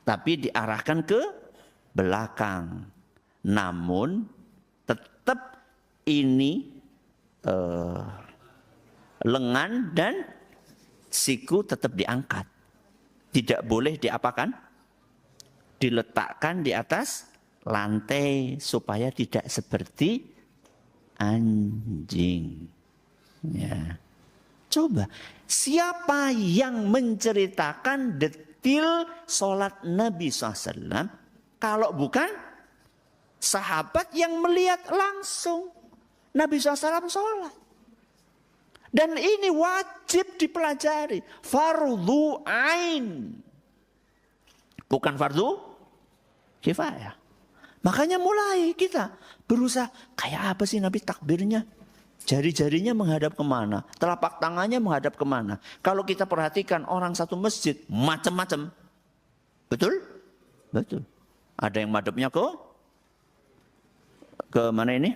tapi diarahkan ke belakang. Namun tetap ini lengan dan siku tetap diangkat. Tidak boleh diapakan? Diletakkan di atas lantai supaya tidak seperti anjing. Ya. Coba, siapa yang menceritakan detil sholat Nabi SAW kalau bukan sahabat yang melihat langsung Nabi SAW sholat. Dan ini wajib dipelajari. Fardhu ain. Bukan fardhu kifayah. Makanya mulai kita berusaha, kayak apa sih Nabi takbirnya? Jari-jarinya menghadap kemana? Telapak tangannya menghadap kemana? Kalau kita perhatikan orang satu masjid, macam-macam. Betul? Betul. Ada yang madhabnya ke mana ini?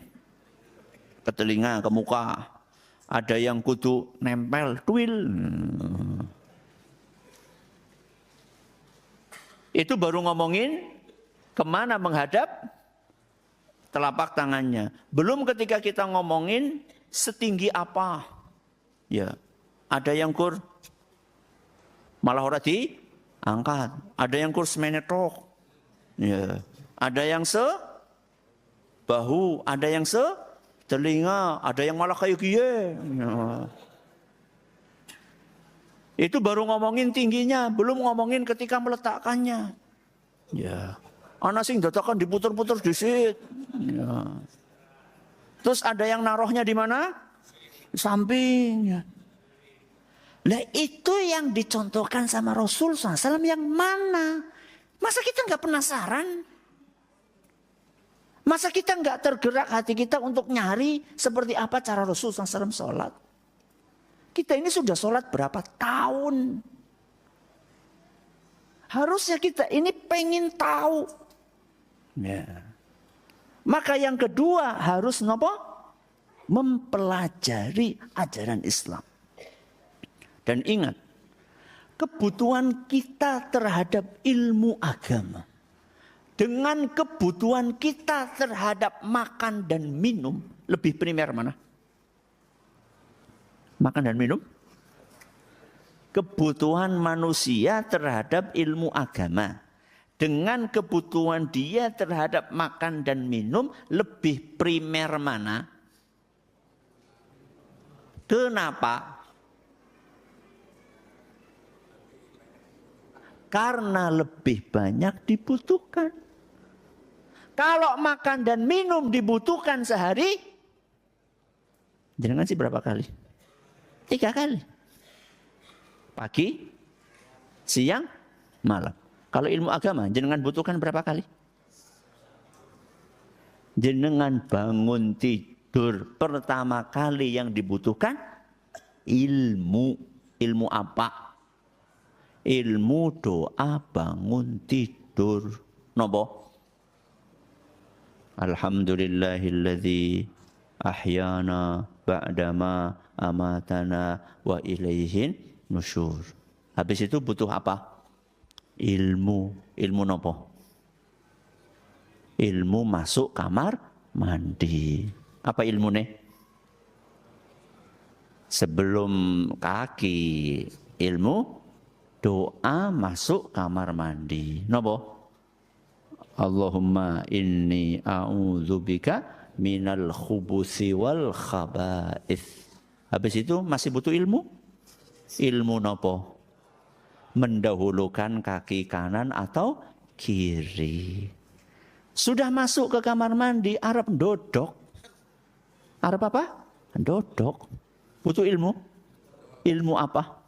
Ke telinga, ke muka. Ada yang kudu nempel, tuil. Itu baru ngomongin kemana menghadap telapak tangannya. Belum ketika kita ngomongin setinggi apa. Ya, ada yang kur malah ora diangkat. Ada yang kur semenetok. Ya, ada yang bahu, ada yang telinga, ada yang malah kayak gie. Ya. Itu baru ngomongin tingginya, belum ngomongin ketika meletakkannya. Ya. Ana sing dadakan diputer-puter disit. Ya. Terus ada yang naruhnya di mana? Di samping. Ya. Lah itu yang dicontohkan sama Rasul SAW yang mana? Masa kita nggak penasaran? Masa kita nggak tergerak hati kita untuk nyari seperti apa cara Rasul SAW sholat? Kita ini sudah sholat berapa tahun? Harusnya kita ini pengen tahu. Ya. Maka yang kedua harus nopo? Mempelajari ajaran Islam. Dan ingat, kebutuhan kita terhadap ilmu agama dengan kebutuhan kita terhadap makan dan minum lebih primer mana? Makan dan minum? Kebutuhan manusia terhadap ilmu agama dengan kebutuhan dia terhadap makan dan minum lebih primer mana? Kenapa? Karena lebih banyak dibutuhkan. Kalau makan dan minum dibutuhkan sehari, jangan sih berapa kali? 3 kali. Pagi, siang, malam. Kalau ilmu agama, jenengan butuhkan berapa kali? Jenengan bangun tidur, pertama kali yang dibutuhkan ilmu. Ilmu apa? Ilmu doa bangun tidur. Nopo? Alhamdulillahilladzi ahyana ba'dama amatana wa ilaihin nusyur. Habis itu butuh apa? Ilmu. Ilmu nopo? Ilmu masuk kamar mandi. Apa ilmu nih? Sebelum kaki ilmu, doa masuk kamar mandi. Nopo? Allahumma inni a'udzubika minal khubuthi wal khaba'ith. Habis itu masih butuh ilmu? Ilmu nopo? Mendahulukan kaki kanan atau kiri. Sudah masuk ke kamar mandi, Arab dodok. Arab apa? Dodok. Butuh ilmu? Ilmu apa?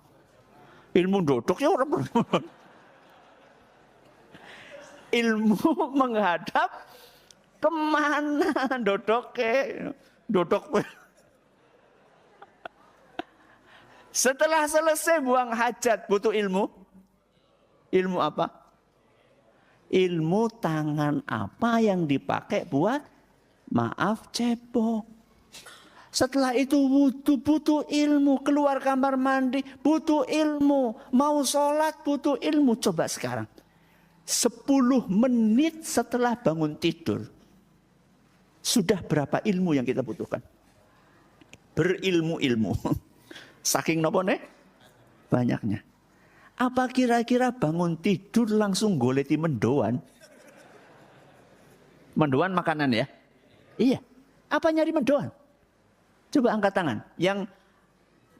Ilmu dodok ya orang. Ilmu menghadap kemana dodok ke? Dodok. Setelah selesai buang hajat butuh ilmu. Ilmu apa? Ilmu tangan apa yang dipakai buat maaf cebok. Setelah itu butuh ilmu. Keluar kamar mandi butuh ilmu. Mau sholat butuh ilmu. Coba sekarang. 10 menit setelah bangun tidur. Sudah berapa ilmu yang kita butuhkan? Berilmu-ilmu. Saking nopo nih? Banyaknya. Apa kira-kira bangun tidur langsung goleti mendoan? Mendoan makanan ya? Iya. Apa nyari mendoan? Coba angkat tangan. Yang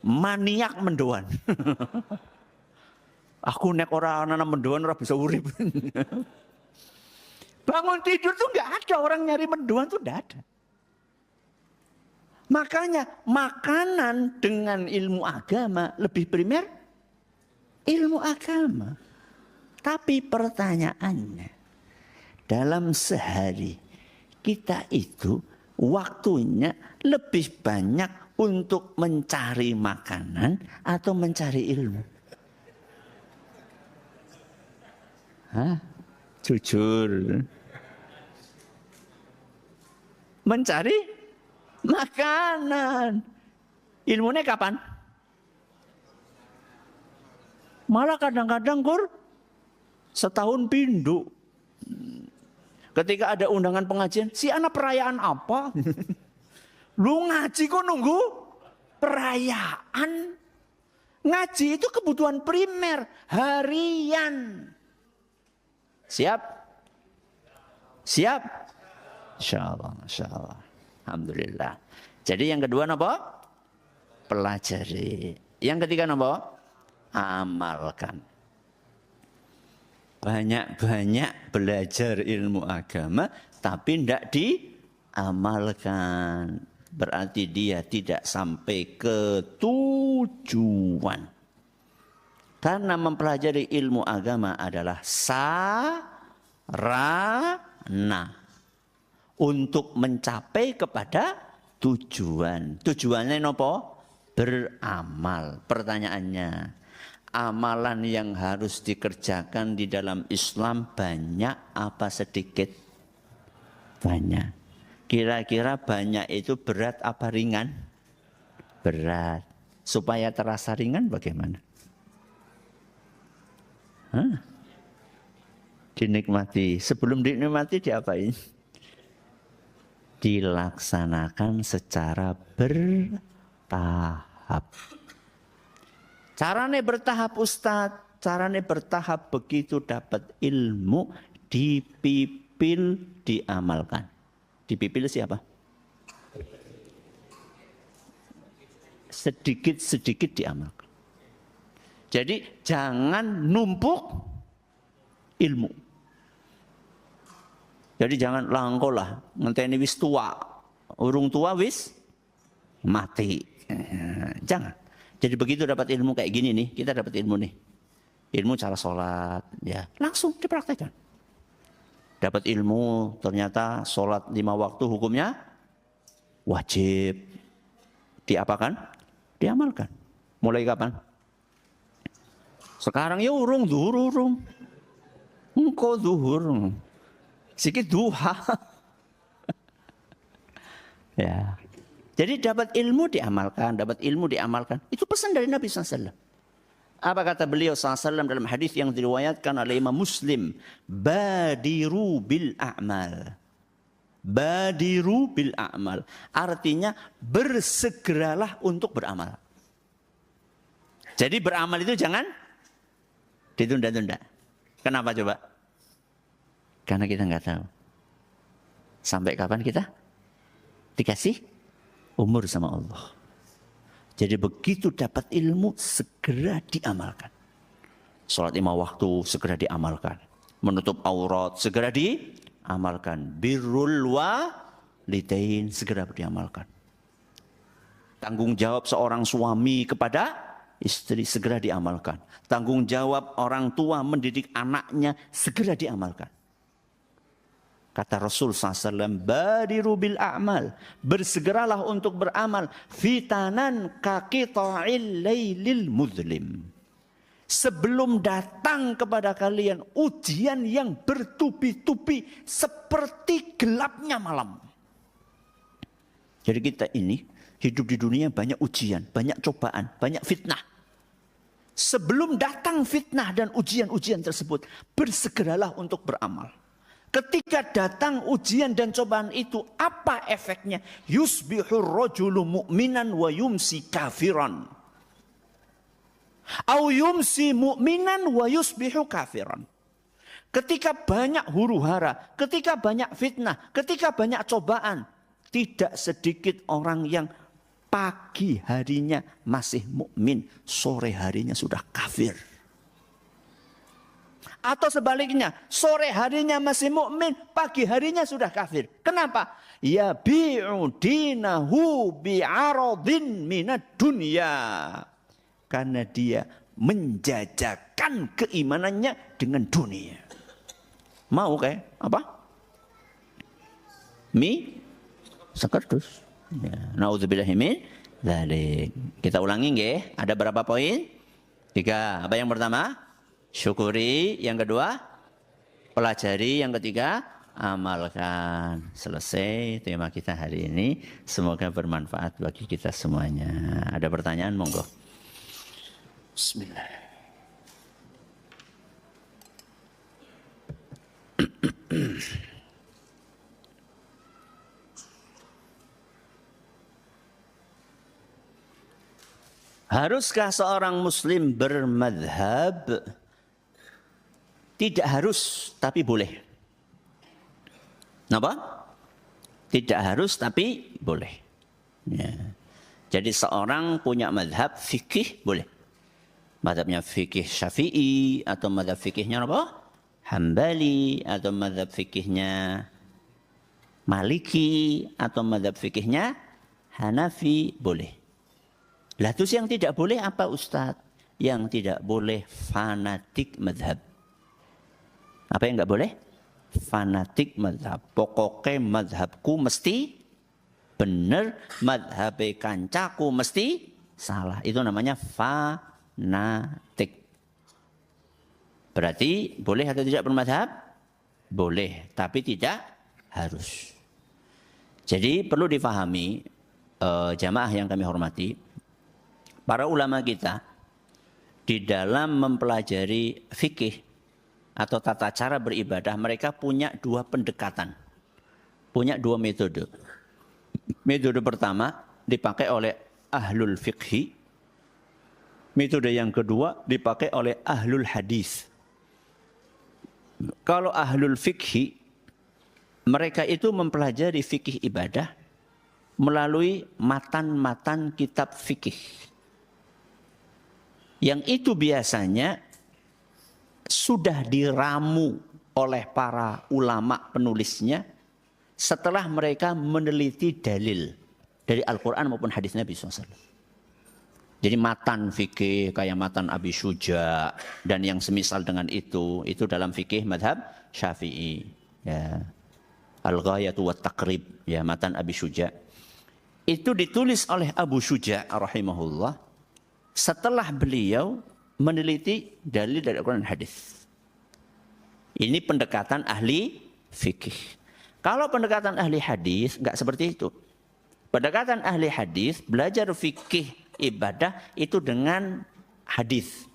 maniak mendoan. Aku nek ora nanam mendoan ora bisa urip. Bangun tidur tuh nggak ada orang nyari mendoan tuh nggak ada. Makanya makanan dengan ilmu agama lebih primer ilmu agama. Tapi pertanyaannya, dalam sehari kita itu waktunya lebih banyak untuk mencari makanan atau mencari ilmu? Hah? Jujur. Mencari makanan. Ilmunya kapan? Malah kadang-kadang setahun pindu. Ketika ada undangan pengajian, si anak perayaan apa? Lu ngaji kok nunggu perayaan? Ngaji itu kebutuhan primer, harian. Siap? Siap? Insyaallah, insyaallah. Alhamdulillah. Jadi yang kedua apa? Pelajari. Yang ketiga apa? Amalkan. Banyak-banyak belajar ilmu agama tapi tidak diamalkan. Berarti dia tidak sampai ke tujuan. Karena mempelajari ilmu agama adalah sarana untuk mencapai kepada tujuan. Tujuannya nopo? Beramal. Pertanyaannya, amalan yang harus dikerjakan di dalam Islam banyak apa sedikit? Banyak. Kira-kira banyak itu berat apa ringan? Berat. Supaya terasa ringan bagaimana? Dinikmati. Sebelum dinikmati diapain? Dilaksanakan secara bertahap. Caranya bertahap Ustadz. Caranya bertahap begitu dapat ilmu. Dipipil, diamalkan. Dipipil siapa? Sedikit-sedikit diamalkan. Jadi jangan numpuk ilmu. Jadi jangan langko lah. Ngenteni wis tua. Urung tua wis mati. Jangan. Jadi begitu dapat ilmu kayak gini nih. Kita dapat ilmu nih. Ilmu cara sholat. Ya, langsung dipraktekkan. Dapat ilmu ternyata sholat 5 waktu hukumnya wajib. Diapakan? Diamalkan. Mulai kapan? Sekarang ya urung zuhur urung. Engkau zuhur. Zikir duha. Ya. Jadi dapat ilmu diamalkan. Itu pesan dari Nabi SAW. Apa kata beliau SAW dalam hadis yang diriwayatkan oleh Imam Muslim? Badiru bil a'mal. Badiru bil a'mal. Artinya bersegeralah untuk beramal. Jadi beramal itu jangan ditunda-tunda. Kenapa coba? Karena kita nggak tahu. Sampai kapan kita dikasih umur sama Allah. Jadi begitu dapat ilmu, segera diamalkan. Sholat 5 waktu, segera diamalkan. Menutup aurat, segera diamalkan. Birrul walidain, segera diamalkan. Tanggung jawab seorang suami kepada istri, segera diamalkan. Tanggung jawab orang tua mendidik anaknya, segera diamalkan. Kata Rasul SAW, badiru bil a'mal. Bersegeralah untuk beramal. Fitanan kaqita'il lailil muzlim. Sebelum datang kepada kalian ujian yang bertubi-tubi seperti gelapnya malam. Jadi kita ini hidup di dunia banyak ujian, banyak cobaan, banyak fitnah. Sebelum datang fitnah dan ujian-ujian tersebut, bersegeralah untuk beramal. Ketika datang ujian dan cobaan itu, apa efeknya? Yusbihur rajulu mu'minan wa yumsi kafiran. Au yumsi mu'minan wa yusbihu kafiran. Ketika banyak huru-hara, ketika banyak fitnah, ketika banyak cobaan, tidak sedikit orang yang pagi harinya masih mukmin, sore harinya sudah kafir. Atau sebaliknya, sore harinya masih mukmin, pagi harinya sudah kafir. Kenapa? Ya bi'u dinahu bi'aradin minad dunya. Karena dia menjajakan keimanannya dengan dunia. Mau kayak apa? Mie sekardus. Ya. Nauzubillahi min dzalik. Kita ulangi nggih. Ada berapa poin? 3. Apa yang pertama? Syukuri. Yang kedua, pelajari. Yang ketiga, amalkan. Selesai tema kita hari ini. Semoga bermanfaat bagi kita semuanya. Ada pertanyaan? Monggo. Bismillah. Haruskah seorang muslim bermadhab? Tidak harus, tapi boleh. Kenapa? Tidak harus, tapi boleh. Ya. Jadi seorang punya madhab fikih, boleh. Madhabnya fikih Syafi'i, atau madhab fikihnya apa? Hambali, atau madhab fikihnya Maliki, atau madhab fikihnya Hanafi, boleh. Lah terus yang tidak boleh apa Ustadz? Yang tidak boleh fanatik madhab. Apa yang enggak boleh? Fanatik madhab. Pokoknya madhabku mesti benar, madhab kancaku mesti salah. Itu namanya fanatik. Berarti boleh atau tidak bermadhab? Boleh, tapi tidak harus. Jadi perlu difahami, jamaah yang kami hormati, para ulama kita di dalam mempelajari fikih atau tata cara beribadah, mereka punya 2 pendekatan. Punya 2 metode. Metode pertama dipakai oleh ahlul fikhi. Metode yang kedua dipakai oleh ahlul hadis. Kalau ahlul fikhi, mereka itu mempelajari fikih ibadah melalui matan-matan kitab fikih. Yang itu biasanya sudah diramu oleh para ulama penulisnya setelah mereka meneliti dalil dari Al-Quran maupun hadis Nabi SAW. Jadi matan fikih kayak matan Abi Syuja dan yang semisal dengan itu dalam fikih madhab Syafi'i. Ya. Al-Ghayatu wa Taqrib, ya, matan Abi Syuja. Itu ditulis oleh Abu Syuja rahimahullah setelah beliau meneliti dalil dari Al-Quran dan hadis. Ini pendekatan ahli fikih. Kalau pendekatan ahli hadis enggak seperti itu. Pendekatan ahli hadis belajar fikih ibadah itu dengan hadis.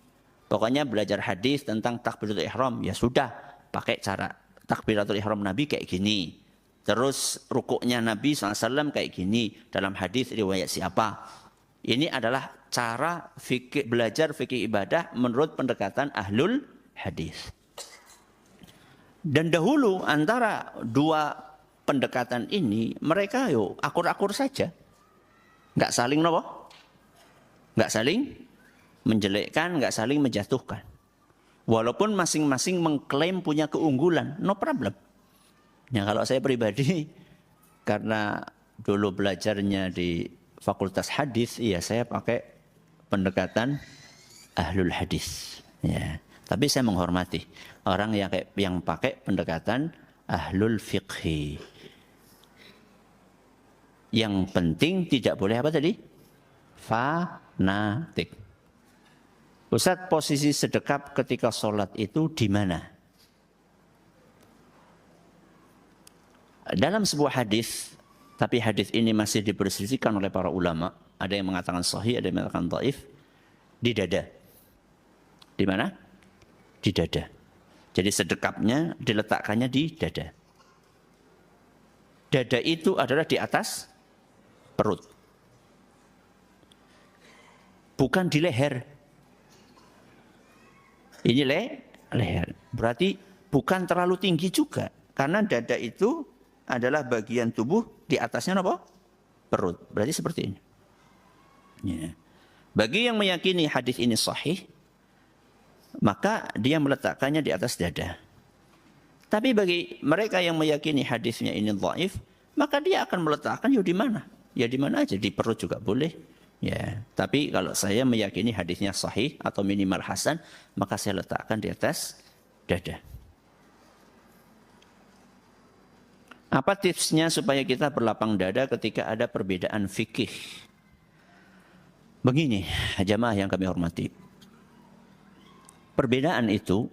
Pokoknya belajar hadis tentang takbiratul ihram, ya sudah pakai cara takbiratul ihram Nabi kayak gini. Terus rukuknya Nabi SAW kayak gini dalam hadis riwayat siapa. Ini adalah cara fikih, belajar fikih ibadah menurut pendekatan ahlul hadis. Dan dahulu antara dua pendekatan ini mereka akur-akur saja. Enggak saling apa? Enggak saling menjelekkan, enggak saling menjatuhkan. Walaupun masing-masing mengklaim punya keunggulan, no problem. Ya kalau saya pribadi karena dulu belajarnya di Fakultas Hadis, iya saya pakai pendekatan ahlul hadis. Ya, tapi saya menghormati orang yang pakai pendekatan ahlul fiqhi. Yang penting tidak boleh apa tadi? Fanatik. Ustaz, posisi sedekap ketika sholat itu di mana? Dalam sebuah hadis, tapi hadis ini masih diperselisihkan oleh para ulama. Ada yang mengatakan sahih, ada yang mengatakan dhaif. Di dada. Di mana? Di dada. Jadi sedekapnya diletakkannya di dada. Dada itu adalah di atas perut. Bukan di leher. Ini leher. Berarti bukan terlalu tinggi juga. Karena dada itu adalah bagian tubuh di atasnya apa? Perut. Berarti seperti ini. Ya. Bagi yang meyakini hadis ini sahih, maka dia meletakkannya di atas dada. Tapi bagi mereka yang meyakini hadisnya ini dhaif, maka dia akan meletakkan di mana? Ya di mana aja, di perut juga boleh. Ya, tapi kalau saya meyakini hadisnya sahih atau minimal hasan, maka saya letakkan di atas dada. Apa tipsnya supaya kita berlapang dada ketika ada perbedaan fikih? Begini, jamaah yang kami hormati. Perbedaan itu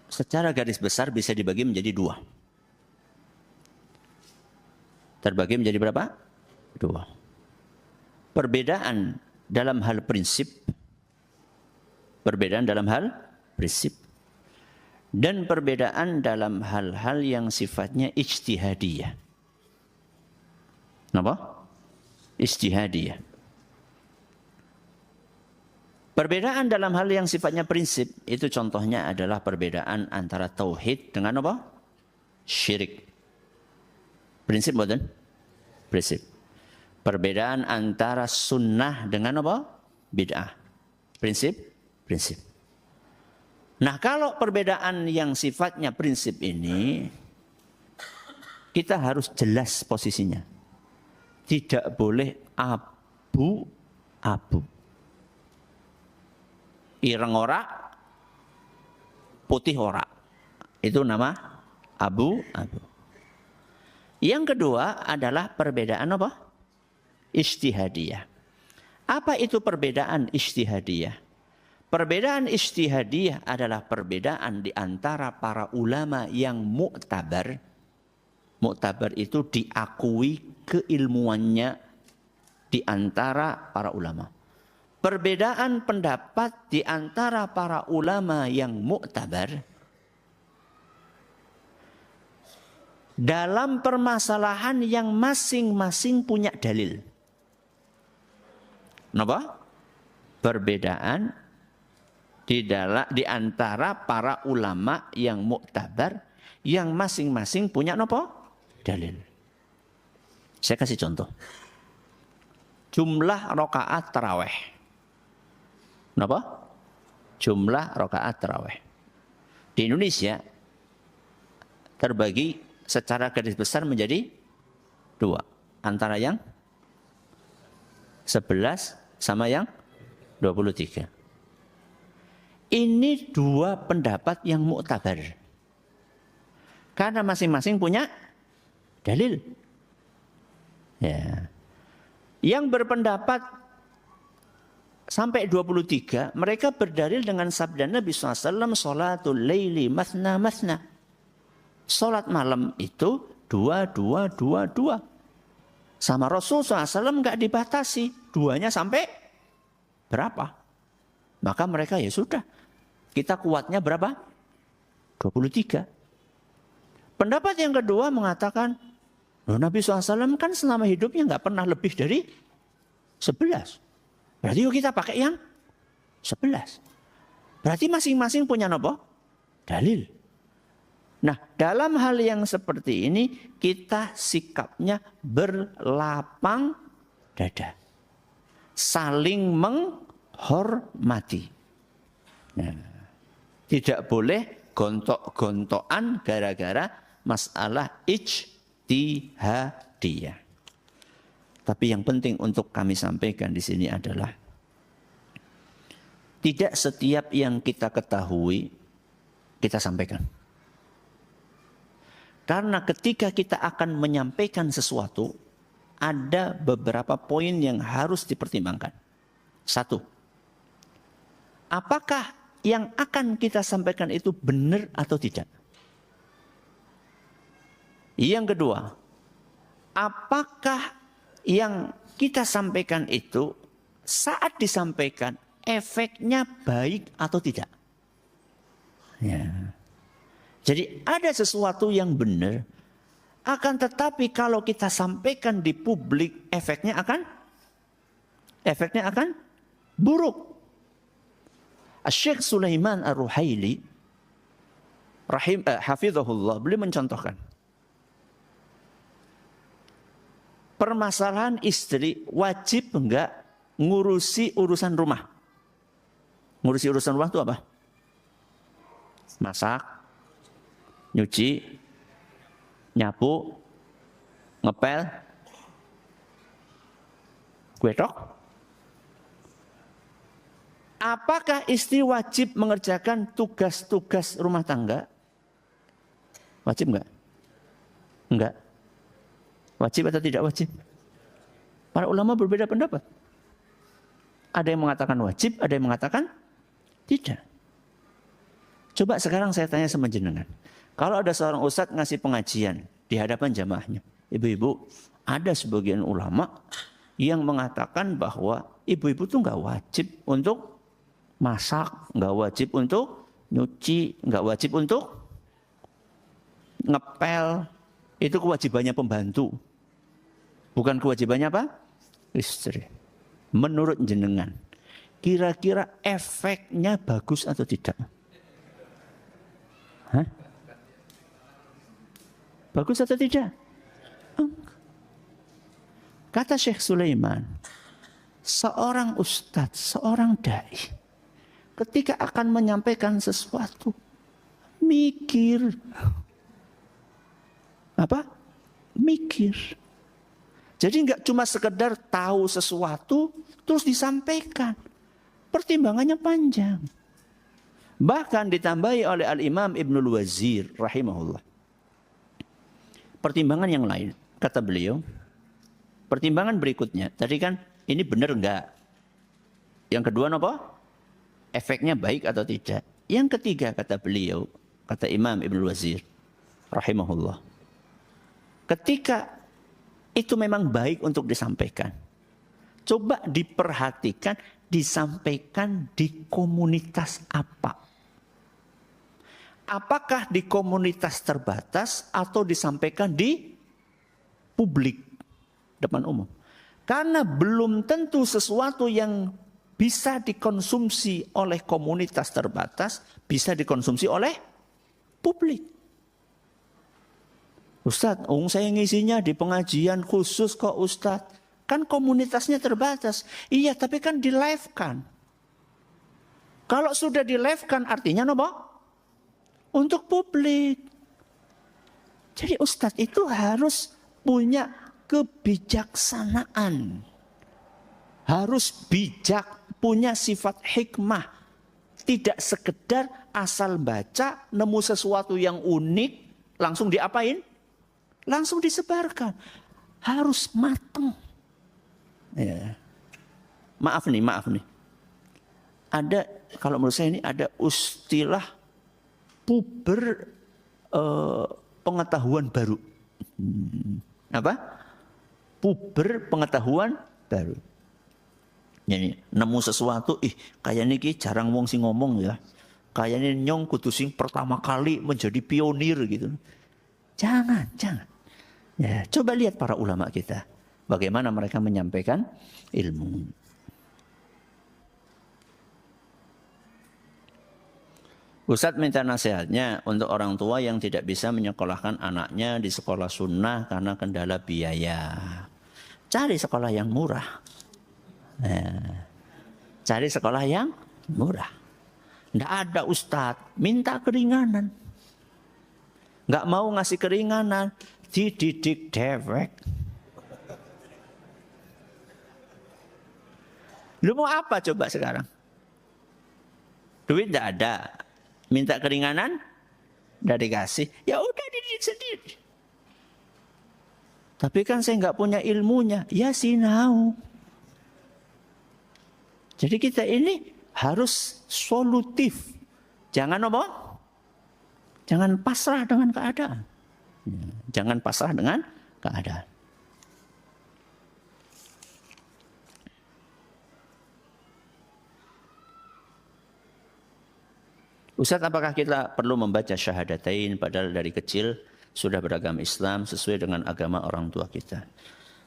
secara garis besar bisa dibagi menjadi dua. Terbagi menjadi berapa? Dua. Perbedaan dalam hal prinsip. Perbedaan dalam hal prinsip. Dan perbedaan dalam hal-hal yang sifatnya ijtihadiyah. Kenapa? Ijtihadiyah. Perbedaan dalam hal yang sifatnya prinsip, itu contohnya adalah perbedaan antara tauhid dengan apa? Syirik. Prinsip bukan? Prinsip. Perbedaan antara sunnah dengan apa? Bid'ah. Prinsip? Prinsip. Nah, kalau perbedaan yang sifatnya prinsip ini, kita harus jelas posisinya. Tidak boleh abu-abu. Ireng ora, putih ora. Itu nama abu-abu. Yang kedua adalah perbedaan apa? Ijtihadiyah. Apa itu perbedaan ijtihadiyah? Perbedaan ijtihadiyah adalah perbedaan di antara para ulama yang mu'tabar. Mu'tabar itu diakui keilmuannya di antara para ulama. Perbedaan pendapat di antara para ulama yang mu'tabar dalam permasalahan yang masing-masing punya dalil. Kenapa? Perbedaan di antara para ulama yang mu'tabar yang masing-masing punya apa? Dalil. Saya kasih contoh. Jumlah rakaat tarawih. Kenapa? Jumlah rakaat tarawih. Di Indonesia terbagi secara garis besar menjadi dua. Antara yang 11 sama yang 23. Ini dua pendapat yang mu'tabar. Karena masing-masing punya dalil. Ya. Yang berpendapat sampai 23, mereka berdalil dengan sabda Nabi SAW, salatul laili mathna mathna. Sholat malam itu 2. Sama Rasul SAW nggak dibatasi. 2-nya sampai berapa? Maka mereka ya sudah. Kita kuatnya berapa? 23. Pendapat yang kedua mengatakan, Nabi SAW kan selama hidupnya nggak pernah lebih dari 11. Berarti yuk kita pakai yang 11. Berarti masing-masing punya apa? Dalil. Nah, dalam hal yang seperti ini kita sikapnya berlapang dada. Saling menghormati. Nah, tidak boleh gontok-gontokan gara-gara masalah ijtihadiyah. Tapi yang penting untuk kami sampaikan di sini adalah tidak setiap yang kita ketahui kita sampaikan. Karena ketika kita akan menyampaikan sesuatu, ada beberapa poin yang harus dipertimbangkan. 1. Apakah yang akan kita sampaikan itu benar atau tidak? Yang kedua, apakah yang kita sampaikan itu saat disampaikan efeknya baik atau tidak? Ya. Jadi ada sesuatu yang benar, akan tetapi kalau kita sampaikan di publik efeknya akan buruk. Syekh Sulaiman Ar-Ruhaili hafizahullah beliau mencontohkan permasalahan istri wajib enggak ngurusi urusan rumah. Ngurusi urusan rumah itu apa? Masak, nyuci, nyapu, ngepel, guetok. Apakah istri wajib mengerjakan tugas-tugas rumah tangga? Wajib enggak? Enggak. Wajib atau tidak wajib? Para ulama berbeda pendapat. Ada yang mengatakan wajib, ada yang mengatakan tidak. Coba sekarang saya tanya sama jenengan. Kalau ada seorang ustadz ngasih pengajian di hadapan jamaahnya. Ibu-ibu, ada sebagian ulama yang mengatakan bahwa ibu-ibu tuh nggak wajib untuk masak, nggak wajib untuk nyuci, nggak wajib untuk ngepel. Itu kewajibannya pembantu. Bukan kewajibannya apa? Istri. Menurut jenengan, kira-kira efeknya bagus atau tidak? Hah? Bagus atau tidak? Kata Syekh Sulaiman, seorang ustadz, seorang dai, ketika akan menyampaikan sesuatu, mikir. Apa? Mikir. Jadi enggak cuma sekedar tahu sesuatu terus disampaikan. Pertimbangannya panjang. Bahkan ditambahi oleh Al-Imam Ibnul Wazir rahimahullah. Pertimbangan yang lain, kata beliau. Pertimbangan berikutnya, tadi kan ini benar enggak? Yang kedua apa? Efeknya baik atau tidak? Yang ketiga kata beliau, kata Imam Ibnul Wazir rahimahullah. Ketika itu memang baik untuk disampaikan, coba diperhatikan disampaikan di komunitas apa. Apakah di komunitas terbatas atau disampaikan di publik depan umum? Karena belum tentu sesuatu yang bisa dikonsumsi oleh komunitas terbatas bisa dikonsumsi oleh publik. Ustadz, saya ngisinya di pengajian khusus kok Ustadz. Kan komunitasnya terbatas. Iya, tapi kan di-live-kan. Kalau sudah di-live-kan artinya apa? Untuk publik. Jadi Ustadz itu harus punya kebijaksanaan. Harus bijak, punya sifat hikmah. Tidak sekedar asal baca, nemu sesuatu yang unik, langsung diapain? Langsung disebarkan. Harus matang. Ya. Maaf nih. Ada, kalau menurut saya ini ada istilah puber pengetahuan baru. Apa? Puber pengetahuan baru. Jadi nemu sesuatu, kayak niki jarang wong sing ngomong ya. Kayaknya nyong kudu sing pertama kali menjadi pionir gitu. Jangan. Ya, coba lihat para ulama kita. Bagaimana mereka menyampaikan ilmu. Ustadz minta nasihatnya untuk orang tua yang tidak bisa menyekolahkan anaknya di sekolah sunnah karena kendala biaya. Cari sekolah yang murah. Cari sekolah yang murah. Tidak ada ustadz minta keringanan. Nggak mau ngasih keringanan, dididik dewek. Lu mau apa coba sekarang? Duit tidak ada. Minta keringanan, tidak dikasih. Ya udah dididik sendiri. Tapi kan saya nggak punya ilmunya. Ya sinau. Jadi kita ini harus solutif. Jangan apa? Jangan pasrah dengan keadaan. Jangan pasrah dengan keadaan. Ustaz, apakah kita perlu membaca syahadatain padahal dari kecil sudah beragama Islam sesuai dengan agama orang tua kita?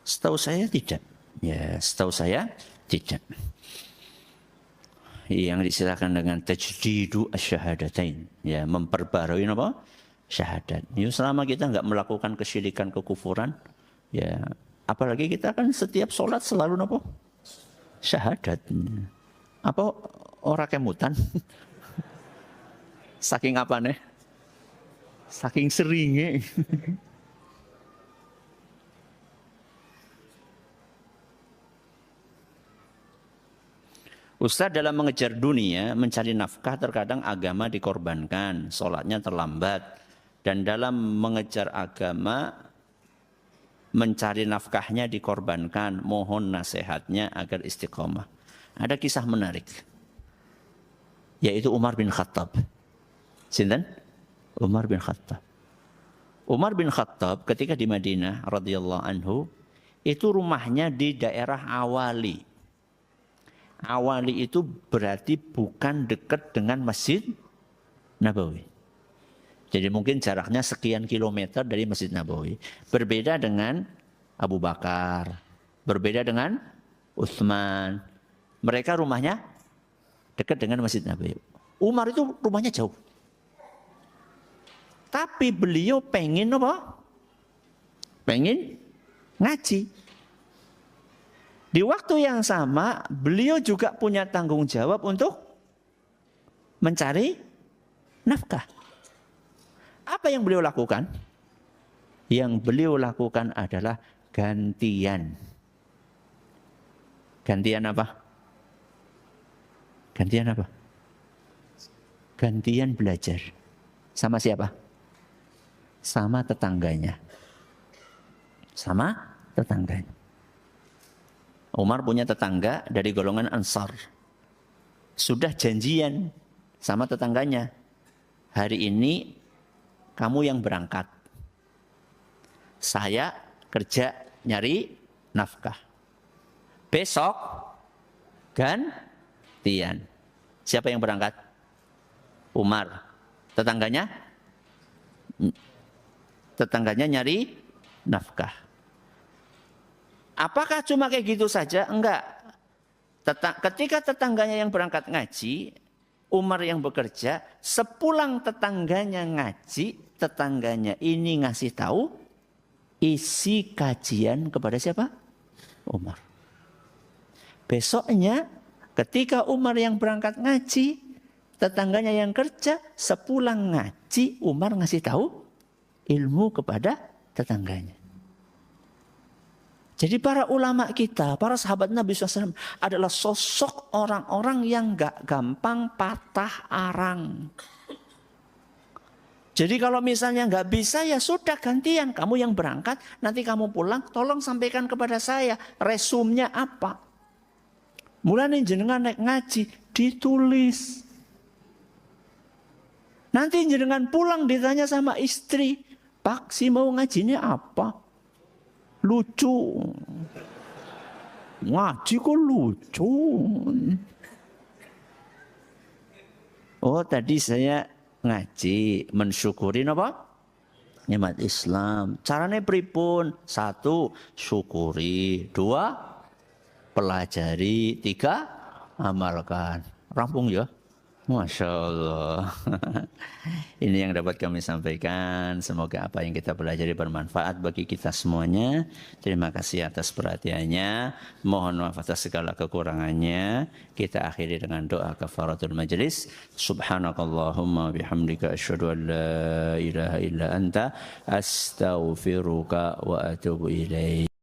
Setahu saya tidak. Ya, setahu saya tidak. Yang disilakan dengan tajdidu asyhadatain, ya, memperbarui apa? Syahadat. Ya, selama kita enggak melakukan kesyirikan, kekufuran, ya, apalagi kita kan setiap sholat selalu apa? Syahadat. Apa ora kemutan? Saking apa nih? Saking seringnya. Ustaz, dalam mengejar dunia, mencari nafkah terkadang agama dikorbankan, sholatnya terlambat. Dan dalam mengejar agama, mencari nafkahnya dikorbankan. Mohon nasihatnya agar istiqomah. Ada kisah menarik, yaitu Umar bin Khattab. Sinten? Umar bin Khattab. Umar bin Khattab ketika di Madinah radhiyallahu anhu, itu rumahnya di daerah Awali. Awali itu berarti bukan dekat dengan Masjid Nabawi. Jadi mungkin jaraknya sekian kilometer dari Masjid Nabawi. Berbeda dengan Abu Bakar, berbeda dengan Utsman. Mereka rumahnya dekat dengan Masjid Nabawi. Umar itu rumahnya jauh. Tapi beliau pengen apa? Pengen ngaji. Di waktu yang sama, beliau juga punya tanggung jawab untuk mencari nafkah. Apa yang beliau lakukan? Yang beliau lakukan adalah gantian. Gantian apa? Gantian apa? Gantian belajar. Sama siapa? Sama tetangganya. Sama tetangganya. Umar punya tetangga dari golongan Ansar. Sudah janjian sama tetangganya. Hari ini kamu yang berangkat. Saya kerja nyari nafkah. Besok gantian. Siapa yang berangkat? Umar. Tetangganya? Tetangganya nyari nafkah. Apakah cuma kayak gitu saja? Enggak. Ketika tetangganya yang berangkat ngaji, Umar yang bekerja, sepulang tetangganya ngaji, tetangganya ini ngasih tahu isi kajian kepada siapa? Umar. Besoknya ketika Umar yang berangkat ngaji, tetangganya yang kerja, sepulang ngaji, Umar ngasih tahu ilmu kepada tetangganya. Jadi para ulama kita, para sahabat Nabi SAW adalah sosok orang-orang yang gak gampang patah arang. Jadi kalau misalnya gak bisa, ya sudah gantian. Kamu yang berangkat, nanti kamu pulang, tolong sampaikan kepada saya resumnya apa. Mulanya jenengan naik ngaji, ditulis. Nanti jenengan pulang ditanya sama istri, Taksi mau ngajinya apa? Lucu. Ngaji kok lucu. Oh, tadi saya ngaji mensyukuri apa? Nikmat Islam. Caranya pripun? 1, syukuri. 2, pelajari. 3, amalkan. Rampung ya? Masya Allah. Ini yang dapat kami sampaikan. Semoga apa yang kita pelajari bermanfaat bagi kita semuanya. Terima kasih atas perhatiannya. Mohon maaf atas segala kekurangannya. Kita akhiri dengan doa kafaratul majlis. Subhanakallahumma bihamdika asyhadu an la ilaha illa anta astaghfiruka wa atubu ilaik.